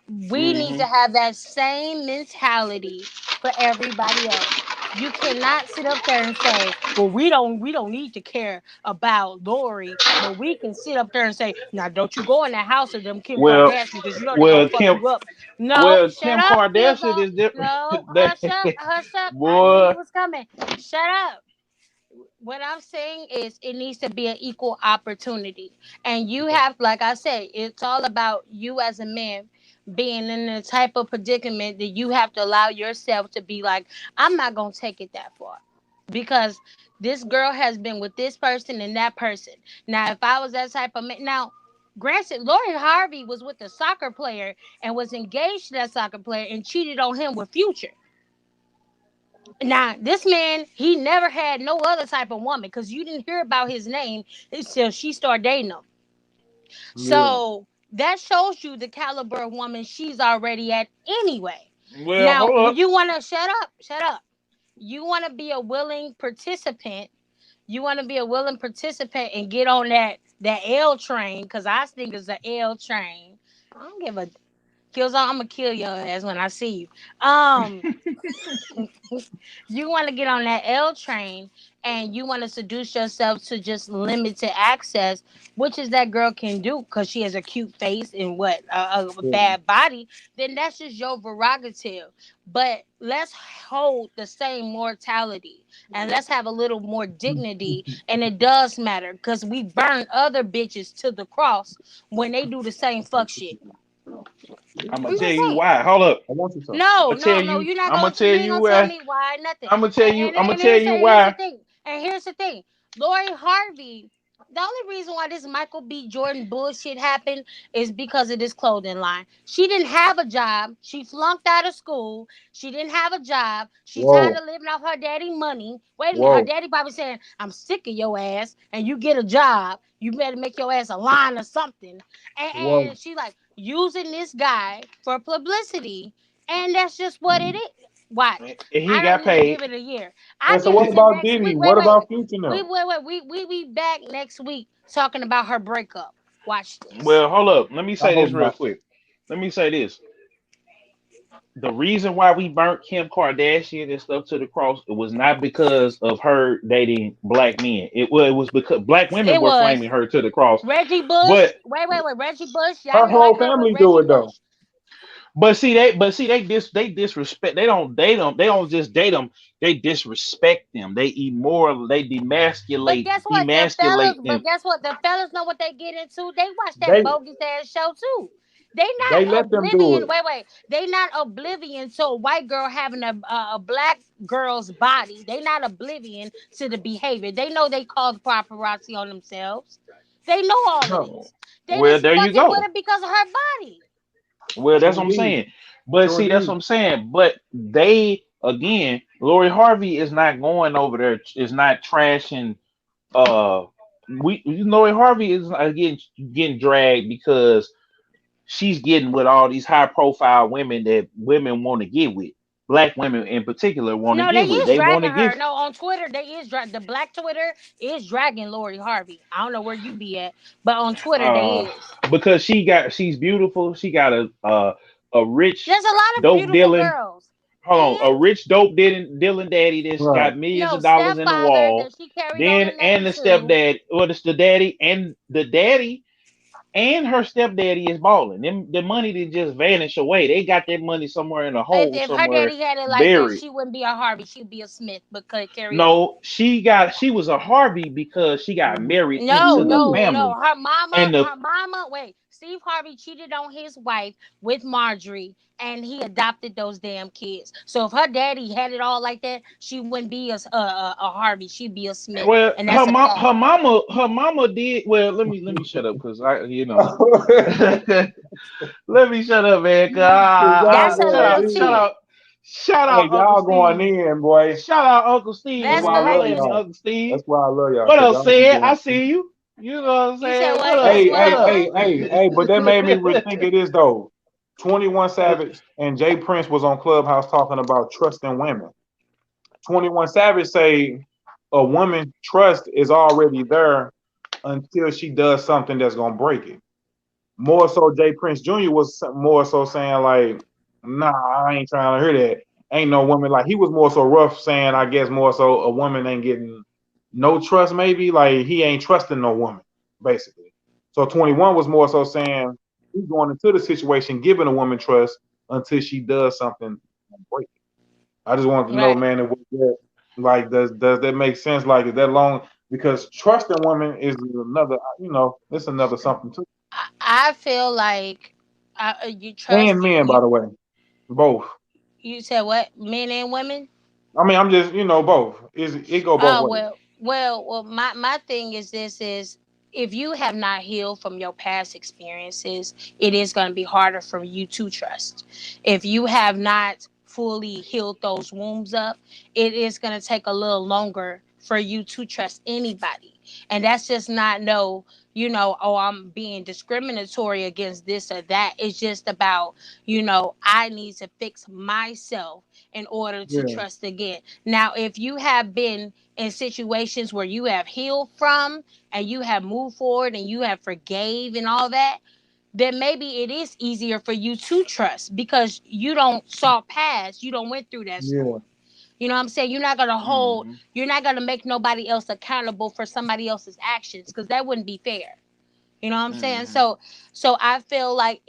We need hmm to have that same mentality for everybody else. You cannot sit up there and say, "Well, we don't need to care about Lori, but we can sit up there and say, now don't you go in the house of them Kim well, Kardashian because you know they're gonna fuck you up." No, shut Kim up, Kardashian Killzone. is different. No, They- hush up. I knew boy, you was coming. Shut up. What I'm saying is it needs to be an equal opportunity. And you have, like I said, it's all about you as a man being in the type of predicament that you have to allow yourself to be like, I'm not going to take it that far. Because this girl has been with this person and that person. Now, if I was that type of man, now, granted, Lori Harvey was with a soccer player and was engaged to that soccer player and cheated on him with Future. Now, this man, he never had no other type of woman because you didn't hear about his name until she started dating him. Yeah. So that shows you the caliber of woman she's already at anyway. well, Now, hold when up. you want to shut up. You want to be a willing participant. You want to be a willing participant and get on that L train because I think it's a L train. I don't give a kills on. I'm gonna kill your ass when I see you. Um, you want to get on that L train and you want to seduce yourself to just limited access, which is that girl can do because she has a cute face and what a Yeah. bad body, then that's just your prerogative. But let's hold the same mortality and let's have a little more dignity. And it does matter because we burn other bitches to the cross when they do the same fuck shit. I'm gonna I'm tell just you saying. why. Hold up. I want you to. No, I'm gonna tell no, no. you. You're not I'm gonna gonna. tell You ain't you gonna tell why. me why nothing. I'm gonna tell you. I'm gonna And tell you here's the why. thing. And here's the thing. Lori Harvey. The only reason why this Michael B. Jordan bullshit happened is because of this clothing line. She didn't have a job. She flunked out of school. She didn't have a job. She tired Whoa. of living off her daddy money. Wait a minute. Her Whoa. daddy probably saying, "I'm sick of your ass, and you get a job. You better make your ass a line or something." Whoa. And she like using this guy for publicity, and that's just what it is. Watch. And he I got don't even paid. give it a year. I And so give what it And to about next Diddy? week. Wait, What wait. about Future We now? wait, wait. We be back next week talking about her breakup. Watch this. well, hold up. Let me I say hope this real not. quick. Let me say this. The reason why we burnt Kim Kardashian and stuff to the cross, it was not because of her dating black men. It was because black women It were was flaming her to the cross. Reggie Bush. But Wait, wait, wait. Reggie Bush. Y'all Her didn't like whole her with family do Reggie it though. Bush. they disrespect. They don't just date them. They disrespect them. They immoral. They But demasculate guess what? The fellas, demasculate them. the fellas know what they get into. They watch that They bogus ass show too. They they not let them do oblivion. it. Wait. They not oblivion to a white girl having a black girl's body. They not oblivion to the behavior. They know they called paparazzi on themselves. They know all of No, this. They Well, just there you fucking with go. her because of her body. Well, that's true what I'm indeed, saying. But true see, that's indeed. what I'm saying. But they again, Lori Harvey is not going over there. Is not trashing. Uh, Lori Harvey is again getting dragged because she's getting with all these high profile women that women want to get with. Black women in particular want to No, they get with. is They want dragging to her. give No, on Twitter they is the black Twitter is dragging Lori Harvey. I don't know where you be at, but on Twitter they uh is. because she's beautiful. She got a rich There's a lot of dope beautiful dealing. girls. Hold on, a And rich dope dealing daddy that's Right. got millions no of dollars in the stepfather wall. that she carried on Then the and name the to. stepdad, or it's the daddy and the daddy and her stepdaddy is balling. Them the money did just vanish away. They got that money somewhere in a hole If her somewhere daddy had it like that, buried. she wouldn't be a Harvey. She'd be a Smith. But could carry on. No, she was a Harvey because she got married No, into the Ooh, no. family. Her And the mama. Wait, Steve Harvey cheated on his wife with Marjorie, and he adopted those damn kids. So if her daddy had it all like that, she wouldn't be a Harvey. She'd be a Smith, well, and that's a fact. her mama did well. Let me shut up because let me shut up, man. 'Cause y'all That's a shout little going out, tea. in. shout Hey, out, Uncle y'all going Steve. in, boy. Shout out, Uncle Steve. That's That's why a I Holler love at little me, y'all. tea. Uncle Steve. That's why I love y'all, What cause else, y'all be said? I going. see you. You know what I'm You said saying? What what? up? Hey, What What hey, I up? hey, what? hey, hey, but that made me rethink of this though. 21 Savage and Jay Prince was on Clubhouse talking about trusting women. 21 Savage say a woman trust is already there until she does something that's gonna break it. More so, Jay Prince Jr. was more so saying like, "Nah, I ain't trying to hear that. Ain't no woman like." He was more so rough, saying, I guess more so a woman ain't getting no trust. Maybe like he ain't trusting no woman, basically. So 21 was more so saying he's going into the situation, giving a woman trust until she does something and break it. I just wanted to know, Right. man, like does that make sense? Like is that long? Because trusting women is another, it's another something too. I feel like you And trust men, you. by the way. Both. You said what? Men and women. I mean, I'm just, both. It go both Oh ways. well. My thing is this is if you have not healed from your past experiences, it is going to be harder for you to trust. If you have not fully healed those wounds up, it is going to take a little longer for you to trust anybody. And that's just not no, oh, I'm being discriminatory against this or that. It's just about, I need to fix myself in order to Yeah, trust again. Now, if you have been in situations where you have healed from and you have moved forward and you have forgave and all that, then maybe it is easier for you to trust because you don't saw past, you don't went through that yeah, storm. You know what I'm saying? Mhm. You're not gonna make nobody else accountable for somebody else's actions because that wouldn't be fair. You know what I'm saying? Mhm. So I feel like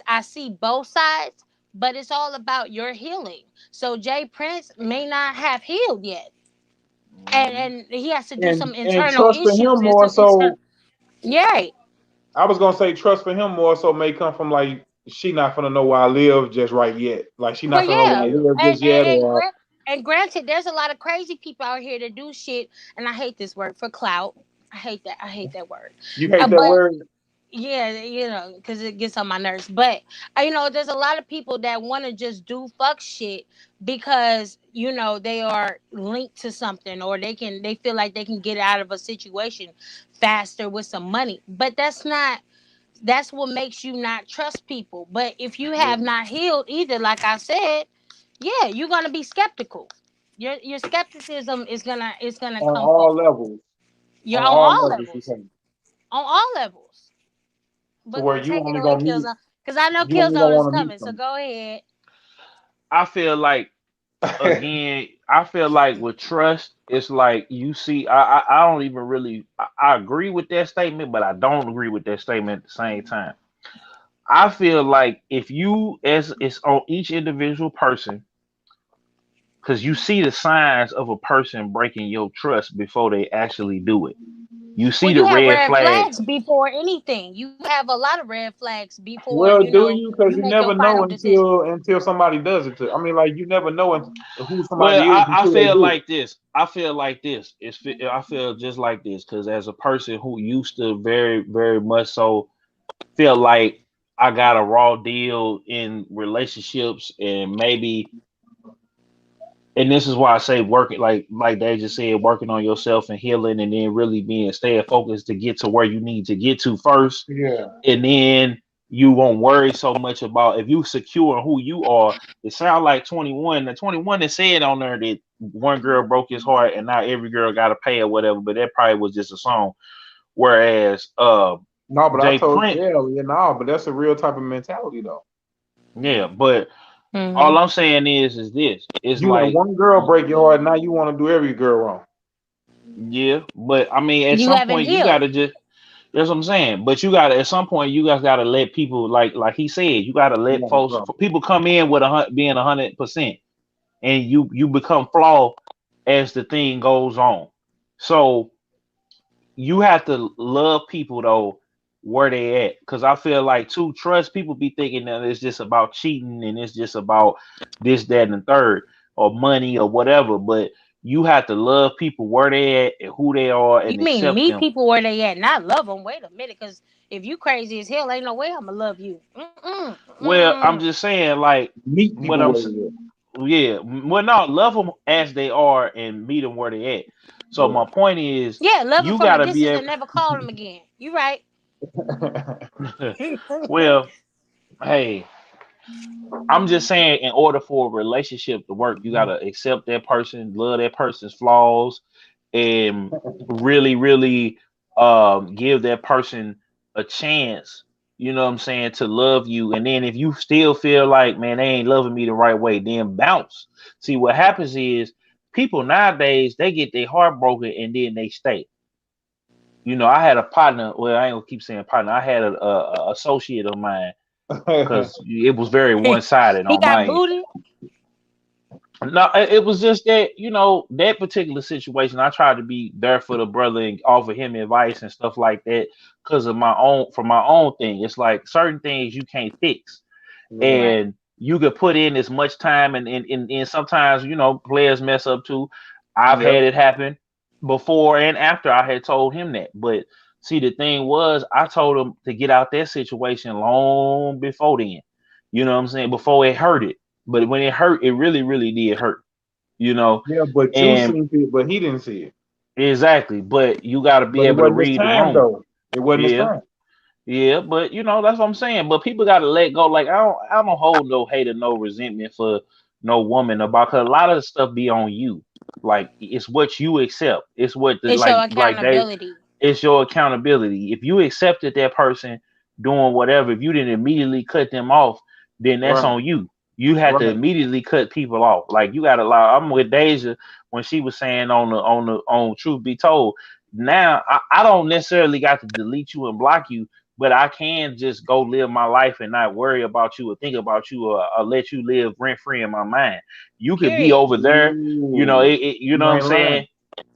I see both sides, but it's all about your healing. So Jay Prince may not have healed yet, and Mhm. he has to do some and internal trust for issues him and more some internal. so. Yeah, I was gonna say trust for him more so may come from like she not gonna know where I live just right yet. Like she well, not gonna know where yeah, I live and just yet, or granted, there's a lot of crazy people out here that do shit, and I hate this word for clout. I hate that. I hate that word. you hate that But word. yeah, because it gets on my nerves. But there's a lot of people that want to just do fuck shit because they are linked to something, or they feel like they can get out of a situation faster with some money. But that's what makes you not trust people. But if you Yeah. have not healed either, like I said, yeah, you're gonna be skeptical. Your skepticism is gonna On come forward. all levels, You're on on all all levels, you levels. say, On all levels. to But where you take it only away, gonna meet, Killzone, because I know you only gonna Killzone is want to meet coming. So them. go ahead. I feel like again, I feel like with trust, it's like you see, I don't even really I agree with that statement, but I don't agree with that statement at the same time. I feel like if you, as it's on each individual person, because you see the signs of a person breaking your trust before they actually do it. You Well, see the you have red red flag. flags before anything. You have a lot of red flags before Well, do you? Because you you make your never know final decision. until somebody does it. I mean, like you never know who Well, somebody is I until they feel do like this. I feel like this. I feel just like this because as a person who used to very, very much so feel like I got a raw deal in relationships and maybe, and this is why I say working, like they just said, working on yourself and healing, and then really being staying focused to get to where you need to get to first, it. Yeah. and then you won't worry so much about if you secure who you are. It sounds like 21. The 21 that said on there that one girl broke his heart and now every girl got to pay or whatever, but that probably was just a song. Whereas No, but I Jay told Prince, yeah, yeah, no, but that's a real type of mentality though. yeah, but all Hmm. I'm saying is this. It's You let like, one girl break your heart, now you want to do every girl wrong. yeah, but I mean, at You some haven't point you healed. gotta just. That's what I'm saying. But you gotta, at some point, you guys gotta let people, like he said, you gotta let Right, folks, right. people come in with being 100%, and you become flawed as the thing goes on. So you have to love people though where they at, because I feel like to trust people be thinking that it's just about cheating and it's just about this, that, and the third, or money or whatever. But you have to love people where they at and who they are You and mean accept meet them. people where they at, not love them? Wait a minute, because if you crazy as hell, ain't no way I'ma love you. Mm-mm, Well, I'm mm-mm. just saying, like, Meet what people I'm where s- they yeah, well, no, love them as they are and meet them where they at. So my point is, Yeah, love them you from a gotta be distance able. and never call them again. You right. at. Well, hey, I'm just saying, in order for a relationship to work, you gotta accept that person, love that person's flaws, and really, really give that person a chance. You know what I'm saying, to love you. And then if you still feel like, man, they ain't loving me the right way, then bounce. See, what happens is people nowadays they get their heart broken and then they stay. I had a partner. Well, I ain't gonna keep saying partner. I had a associate of mine because it was very one sided He on got my end. booted. No, it was just that, that particular situation. I tried to be there for the brother and offer him advice and stuff like that because of my own thing. It's like certain things you can't fix, Right. Right. and you could put in as much time, and sometimes players mess up too. I've Yep. had it happen before and after I had told him that. But see, the thing was, I told him to get out that situation long before then. You know what I'm saying? Before it hurted. But when it hurt, it really, really did hurt. You know, Yeah, but you and seen it, but he didn't see it. exactly. But you got to be But it able to wasn't his read the time room. though. It wasn't his Yeah. time. Yeah, but that's what I'm saying. But people gotta let go. Like I don't hold no hate or no resentment for no woman about, cause a lot of the stuff be on you. Like it's what you accept. It's what the It's your like they accountability. it's your accountability. If you accepted that person doing whatever, if you didn't immediately cut them off, then that's Right. on you. You had to Right. immediately cut people off. Like you gotta allow. I'm with Deja when she was saying on Truth Be Told. Now I don't necessarily got to delete you and block you, but I can just go live my life and not worry about you or think about you, or let you live rent free in my mind. You could be Period. over there, Ooh, you know you what I'm ain't saying? lying.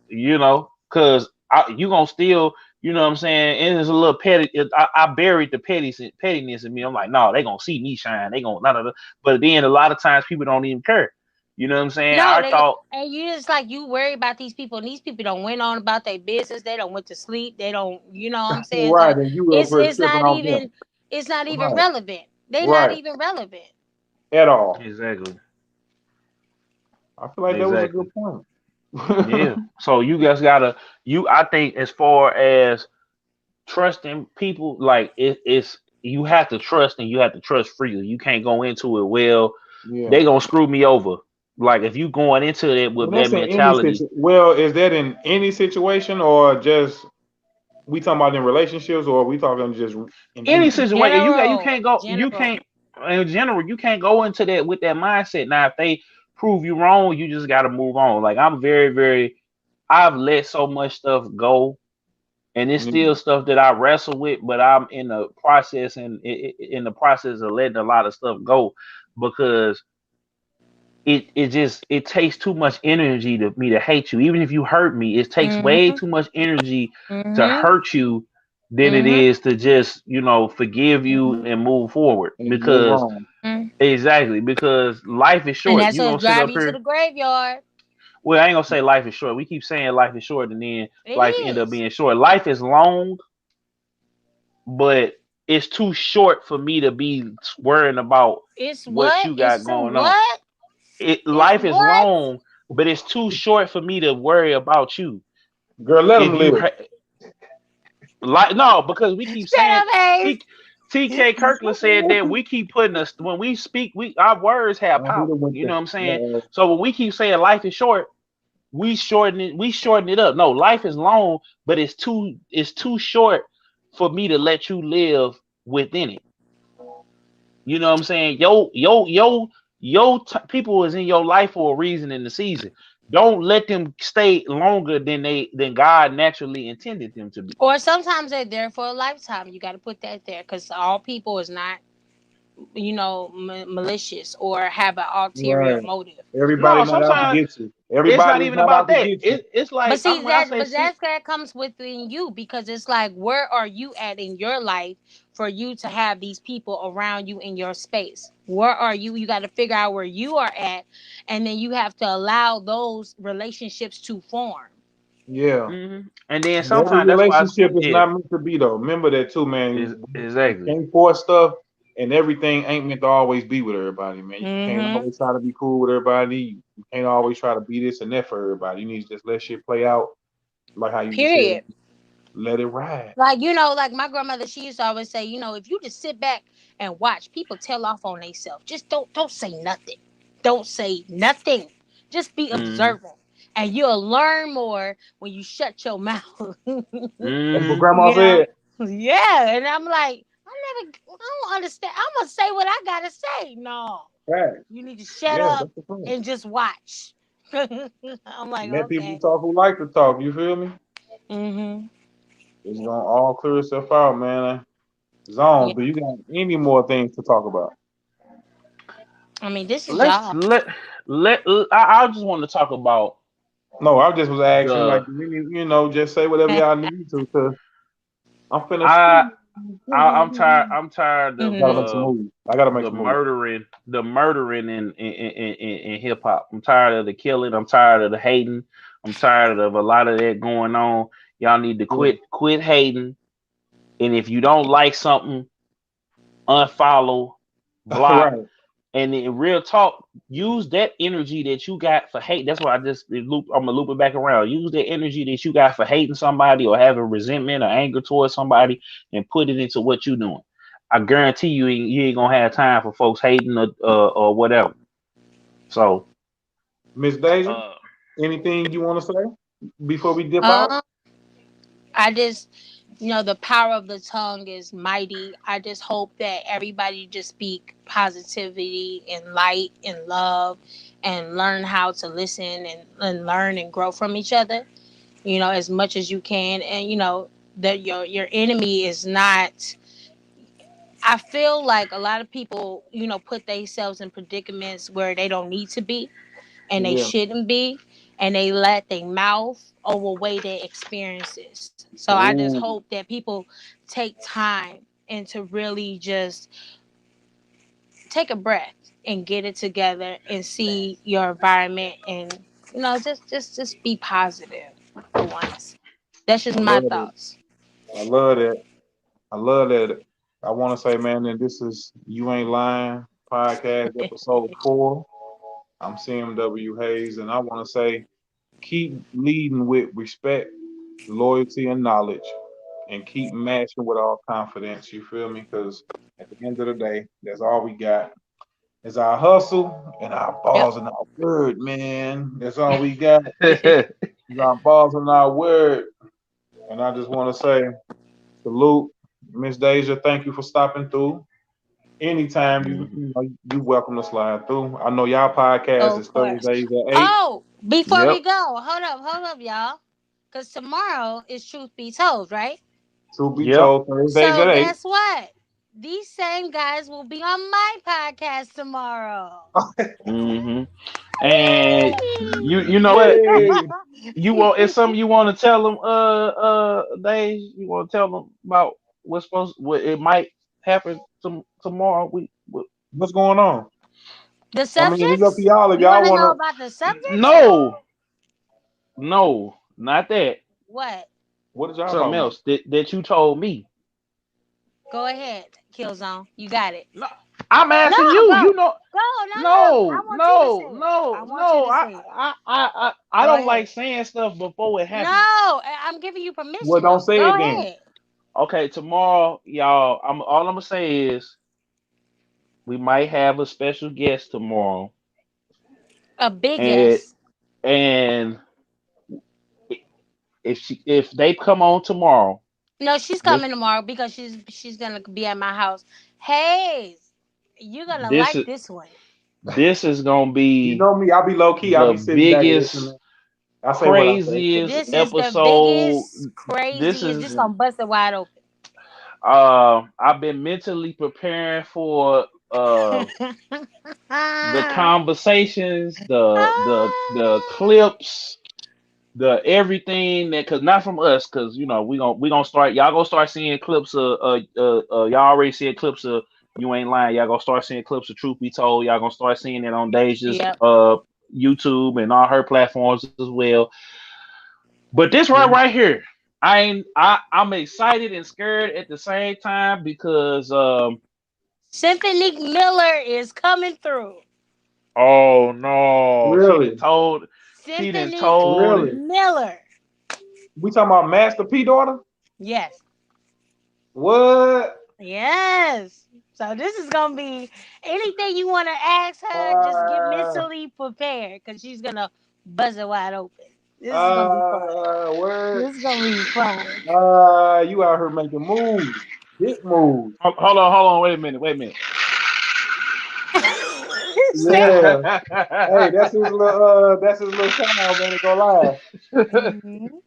Because you gonna still, you know what I'm saying? And it's a little petty. I buried the pettiness in me. I'm like, no, they gonna see me shine. They gonna, nah, nah, nah. But then a lot of times people don't even care. You know what I'm saying? No, I they thought, and you just like you worry about these people, and these people don't went on about their business. They don't went to sleep. They don't, you know what I'm saying? Right, So and you up it's here it's tripping not off them. even it's not even Right. relevant. They not Right. even relevant. At all. exactly, I feel like that was a exactly. good point. Yeah. So you guys gotta, I think as far as trusting people, like it's you have to trust and you have to trust freely. You can't go into it, well, Yeah. they gonna screw me over. Like if you going into it with And that that's in any mentality, situation. Well, is that in any situation or just we talking about in relationships or we talking just in any anything? situation, you General, can't go, you general. can't, in general, you can't go into that with that mindset. Now if they prove you wrong, you just gotta move on. Like I'm very, very, I've let so much stuff go and it's Yeah. still stuff that I wrestle with, but I'm in the process and in the process of letting a lot of stuff go because it just it takes too much energy to me to hate you. Even if you hurt me, it takes way Mm-hmm. too much energy to Mm-hmm. hurt you than it Mm-hmm. is to just forgive you Mm-hmm. and move forward. And move Because on. exactly, because life is And short. that's You gonna what's sit driving up you to the here. graveyard. Well, I ain't gonna say life is short. We keep saying life is short, and then It life end up is. being short. Life is long, but it's too short for me to be worrying about It's what what? you got It's a going on. what? It's Life is what? long, but it's too short for me to worry about you. Girl, let If them you live. like no, because we keep Shut saying up, Hayes. TK Kirkland said that we keep putting us when we speak, we our words have Oh, he power. done went You know there. what I'm saying? Uh-oh. So when we keep saying life is short, we shorten it up. No, life is long, but it's too short for me to let you live within it. You know what I'm saying? People is in your life for a reason in the season. Don't let them stay longer than God naturally intended them to be. Or sometimes they're there for a lifetime. You got to put that there because all people is not, malicious or have an ulterior Right. motive. Everybody No, not out to sometimes get you. it's not Everybody's even not about out to that. get you. It's But like see when I that, say but see, that comes within you because it's like, where are you at in your life for you to have these people around you in your space? Where are you? You got to figure out where you are at, and then you have to allow those relationships to form. Yeah. and then And every sometimes that's why relationship is yeah, not meant to be though. Remember that too, man. You exactly. can't force stuff and everything ain't meant to always be with everybody, man. You can't Mm-hmm. always try to be cool with everybody. You can't always try to be this and that for everybody. You need to just let shit play out like how you just said. Period. Let it ride. Like, like my grandmother, she used to always say, if you just sit back and watch people tell off on themselves, just don't say nothing. Don't say nothing. Just be hmm observant. And you'll learn more when you shut your mouth. That's what hmm grandma you know? said. Yeah. And I'm like, I don't understand. I'm gonna say what I gotta say. No. Right. You need to shut Yeah, up that's the point. and just watch. I'm like, Let people okay. talk who like to talk, you feel me? Hmm. It's gonna all clear itself out, man. Zone, Yeah. do you got any more things to talk about? I mean, this is let's y'all. let I just want to talk about No, I just was asking, like, the just say whatever y'all need to, cause I'm finna I, speak. I'm tired of Gotta make some moves. I gotta make some moves. the murdering in hip hop. I'm tired of the killing. I'm tired of the hating. I'm tired of a lot of that going on. Y'all need to Yeah. quit hating. And if you don't like something, unfollow, block. Right. And in real talk, use that energy that you got for hate. That's why I'm gonna loop it back around. Use that energy that you got for hating somebody or having resentment or anger towards somebody and put it into what you're doing. I guarantee you ain't gonna have time for folks hating or whatever. So Miss Deja, uh, anything you want to say before we dip out? Um, I just, the power of the tongue is mighty. I just hope that everybody just speak positivity and light and love and learn how to listen and learn and grow from each other, as much as you can. And, that your enemy is not. I feel like a lot of people, put themselves in predicaments where they don't need to be and they Yeah. shouldn't be, and they let their mouth overweigh their experiences. So I just Ooh. hope that people take time and to really just take a breath and get it together and see your environment and just be positive for once. That's I just my love it. thoughts. I love that. I love that. I want to say, man, that this is You Ain't Lying podcast episode 4. I'm CMW Hayes, and I want to say, keep leading with respect, loyalty, and knowledge, and keep matching with all confidence. You feel me? Because at the end of the day, that's all we got. Is our hustle and our Yep. balls and our word, man. That's all we got. Is our balls and our word. And I just want to say, salute, Miss Deja. Thank you for stopping through. Anytime you welcome to slide through. I know y'all podcast Of is course. Thursdays at 8. Oh, before we yep. go, hold up, y'all. Because tomorrow is Truth Be Told, right? Truth be Yep. told, Thursdays So at 8. guess what? These same guys will be on my podcast tomorrow. Hmm. And you know what? Yay. You want it's something you want to tell them, Dave? You want to tell them about what it might happen tomorrow? What's going on? The I mean, it's up to subjects? y'all if You y'all want to know want about the subjects? no, no, not that. What? What did y'all Something talking about? else that you told me. Go ahead, Killzone. You got it. No, I'm No, asking you. go. You know, Go. No. I no, want you to say no, it. I no, want you no. to say it. I Go don't ahead. like saying stuff before it No, happens. I'm giving you Well, permission don't though. say Go it then. ahead. Okay, tomorrow, y'all. All I'm gonna say is we might have a special guest tomorrow, A big and yes. and if they come on tomorrow, No, she's this coming tomorrow because she's gonna be at my house. Hey, you're gonna this like is this one. this is gonna You be know me, I'll be low key. I'll the be sitting back biggest, listening. I say what I say. craziest This is the episode. biggest, This craziest. This is gonna bust it wide open. I've been mentally preparing for the Ah, conversations, the ah. clips, the everything that, cause not from us, cause you know we gonna start, y'all gonna start seeing clips of y'all already seeing clips of You Ain't Lying, y'all gonna start seeing clips of Truth Be Told, y'all gonna start seeing it on Deja's Yep. YouTube and all her platforms as well. But this Yeah. right here, I'm excited and scared at the same time because Symphony Miller is coming through. oh no, Really? she done Symphony told Really? Miller. We talking about Master P daughter? Yes. What? Yes. So this is gonna be anything you want to ask her. Just get Uh, mentally prepared because she's gonna buzz it wide open. This is gonna be fun. what? This is gonna be fun. You out here making moves, big moves. hold on, Yeah. Hey, that's his little sound, man. It go live. Mhm.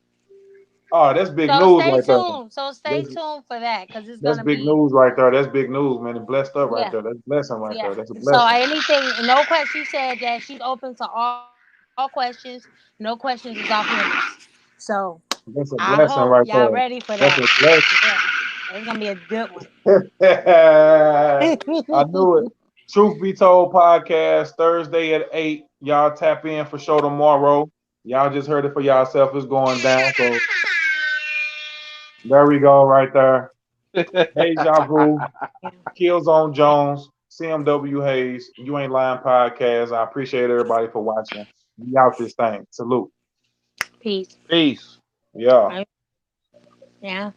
Oh, that's big So news stay right there. tuned. So stay That's tuned for that because it's that's gonna big be news right there. That's big news, man. It blessed up right yeah. there. That's a blessing right Yeah. there. That's a So blessing. anything, no question. She said that she's open to all questions. No questions is off limits. So That's a I hope blessing y'all right ready there. for that. That's a blessing. Yeah. It's gonna be a good one. I knew it. Truth Be Told podcast Thursday at 8. Y'all tap in for show tomorrow. Y'all just heard it for yourself. It's going down. So there we go, right there. Deja Vu, Killzone Jones, CMW Hayes, You Ain't Lying podcast. I appreciate everybody for watching. We out this thing. Salute. Peace. Peace. Yeah. Yeah.